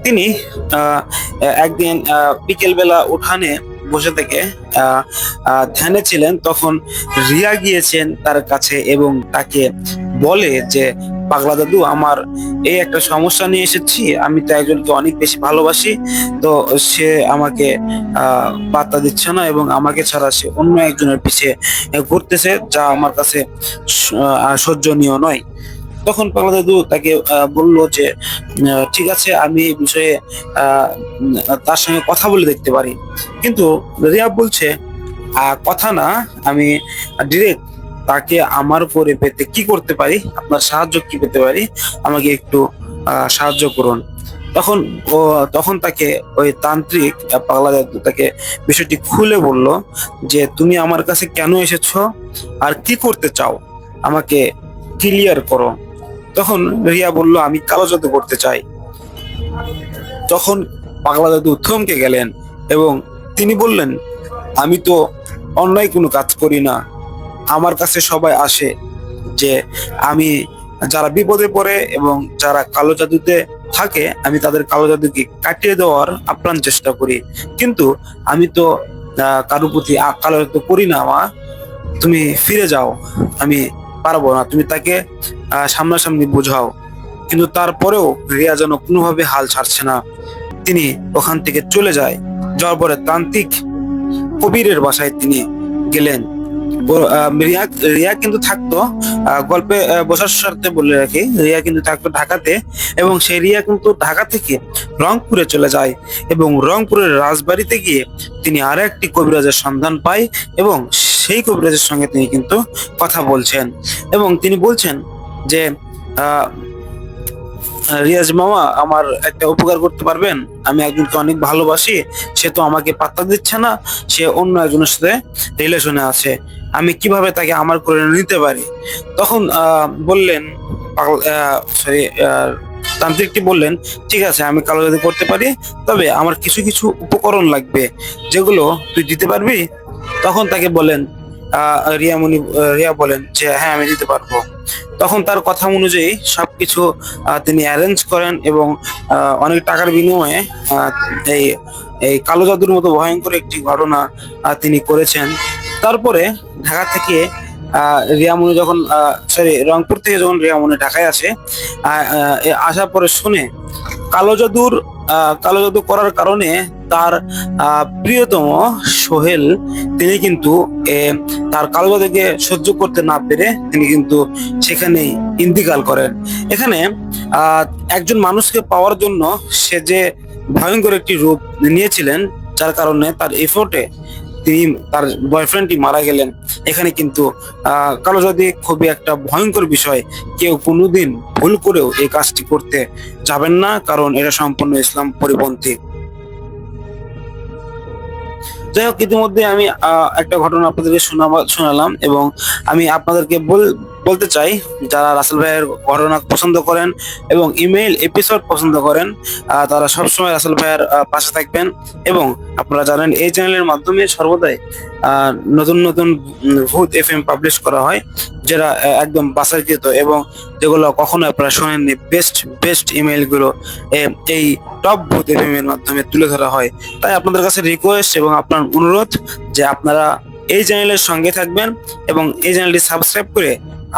তিনি একদিন বিকেল বেলা উঠানে বসে থেকে ধ্যানে ছিলেন। তখন রিয়া গিয়েছেন তার কাছে এবং তাকে বলে যে, পাগলা দাদু, আমার এই একটা সমস্যা নিয়ে এসেছি, আমি তো একজনকে অনেক বেশি ভালোবাসি, তো সে আমাকে পাত্তা দিচ্ছে না, এবং আমাকে ছাড়া সে অন্য একজনের পিছে ঘুরতেছে, যা আমার কাছে সহ্যনীয় নয়। তখন পাগলা দাদু তাকে বলল যে, ঠিক আছে, আমি এই বিষয়ে তার সঙ্গে কথা বলে দেখতে পারি। কিন্তু রিয়া বলছে, কথা না, আমি ডিরেক্ট তাকে আমার করে পেতে কি করতে পারি, আপনার সাহায্য কি পেতে পারি, আমাকে একটু সাহায্য করুন। তখন তাকে ওই তান্ত্রিক পাগলা দাদু তাকে বিষয়টি খুলে বলল যে, তুমি আমার কাছে কেন এসেছো আর কি করতে চাও, আমাকে ক্লিয়ার করো। তখন রিয়া বলল, আমি কালো জাদু করতে চাই। তখন পাগলা দাদু থমকে গেলেন এবং তিনি বললেন, আমি তো অন্যায় কোনো কাজ করি না, আমার কাছে সবাই আসে যে আমি যারা বিপদে পড়ে এবং যারা কালো জাদুতে থাকে, আমি তাদের কালো জাদুকে কাটিয়ে দেওয়ার আপ্রাণ চেষ্টা করি, কিন্তু আমি তো কারো প্রতি কালো জাদু করি না। মা, তুমি ফিরে যাও, আমি পারবো না, তুমি তাকে সামনাসামনি বোঝাও। কিন্তু তারপরেও রিয়া যেন কোনোভাবে হাল ছাড়ছে না। তিনি ওখান থেকে চলে যায়। যাওয়ার পরে তান্ত্রিক কবিরের বাসায় তিনি গেলেন। রিয়া রিয়া কিন্তু থাকতো গল্পে বসার স্বার্থে বলে রাখি, রিয়া কিন্তু থাকতো ঢাকাতে, এবং সেই রিয়া কিন্তু ঢাকা থেকে রংপুরে চলে যায় এবং রংপুরের রাজবাড়িতে গিয়ে তিনি আরো একটি কবিরাজের সন্ধান পায় এবং সেই কবিরাজের সঙ্গে তিনি কিন্তু কথা বলছেন এবং তিনি বলছেন যে আহ রিয়াজ মামা, আমার একটা উপকার করতে পারবেন? আমি একজনকে অনেক ভালোবাসি, সে তো আমাকে পাত্তা দিচ্ছে না, সে অন্য একজনের সাথে রিলেশনে আছে, আমি কিভাবে তাকে আমার করে নিতে পারি? তখন বললেন সরি তান্ত্রিকটি বললেন, ঠিক আছে, আমি কালো জাদু করতে পারি, তবে আমার কিছু কিছু উপকরণ লাগবে, যেগুলো তুই দিতে পারবি? তখন তাকে বলেন রিয়া বলেন যে হ্যাঁ, আমি দিতে পারবো। তখন তার কথা অনুযায়ী সবকিছু তিনি অ্যারেঞ্জ করেন এবং অনেক টাকার বিনিময়ে আহ, এই এই কালো জাদুর মতো ভয়ঙ্কর একটি ঘটনা তিনি করেছেন। তারপরে ঢাকা থেকে রিয়ামনি যখন রংপুর থেকে যখন রিয়ামনি ঢাকায় আসে, আসার পরে শুনে কালো জাদু করার কারণে তার প্রিয়তম সোহেল, তিনি কিন্তু তার কালো জাদুকে সহ্য করতে না পেরে তিনি কিন্তু সেখানেই ইন্তিকাল করেন। এখানে একজন মানুষকে পাওয়ার জন্য সে যে ভয়ঙ্কর একটি রূপ নিয়েছিলেন, যার কারণে তার এফোর্টে তিনি তার বয়ফ্রেন্ডটি মারা গেলেন। এখানে কিন্তু কালো জাদু খুবই একটা ভয়ঙ্কর বিষয়, কেউ কোনোদিন ভুল করেও এই কাজটি করতে যাবেন না, কারণ এটা সম্পূর্ণ ইসলাম পরিপন্থী। যাই হোক, ইতিমধ্যে আমি একটা ঘটনা আপনাদেরকে শোনালাম এবং আমি আপনাদেরকে বলতে চাই, যারা রাসেল ভাইয়ের ঘটনা পছন্দ করেন এবং ইমেইল এপিসোড পছন্দ করেন, তারা সবসময় রাসেল ভাইয়ের পাশে থাকবেন। এবং আপনারা জানেন এই চ্যানেলের মাধ্যমে সর্বদাই নতুন নতুন ভূত এফএম পাবলিশ করা হয়, যেটা একদম বাছাইকৃত এবং যেগুলো কখনো আপনারা শোনেননি। বেস্ট ইমেইল গুলো এই টপ ভূত এফএম এর মাধ্যমে তুলে ধরা হয়। তাই আপনাদের কাছে রিকোয়েস্ট এবং আপনার অনুরোধ যে আপনারা এই চ্যানেলের সঙ্গে থাকবেন এবং এই চ্যানেলটি সাবস্ক্রাইব করে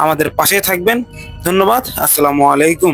আমাদের পাশে থাকবেন। ধন্যবাদ। আসসালামু আলাইকুম।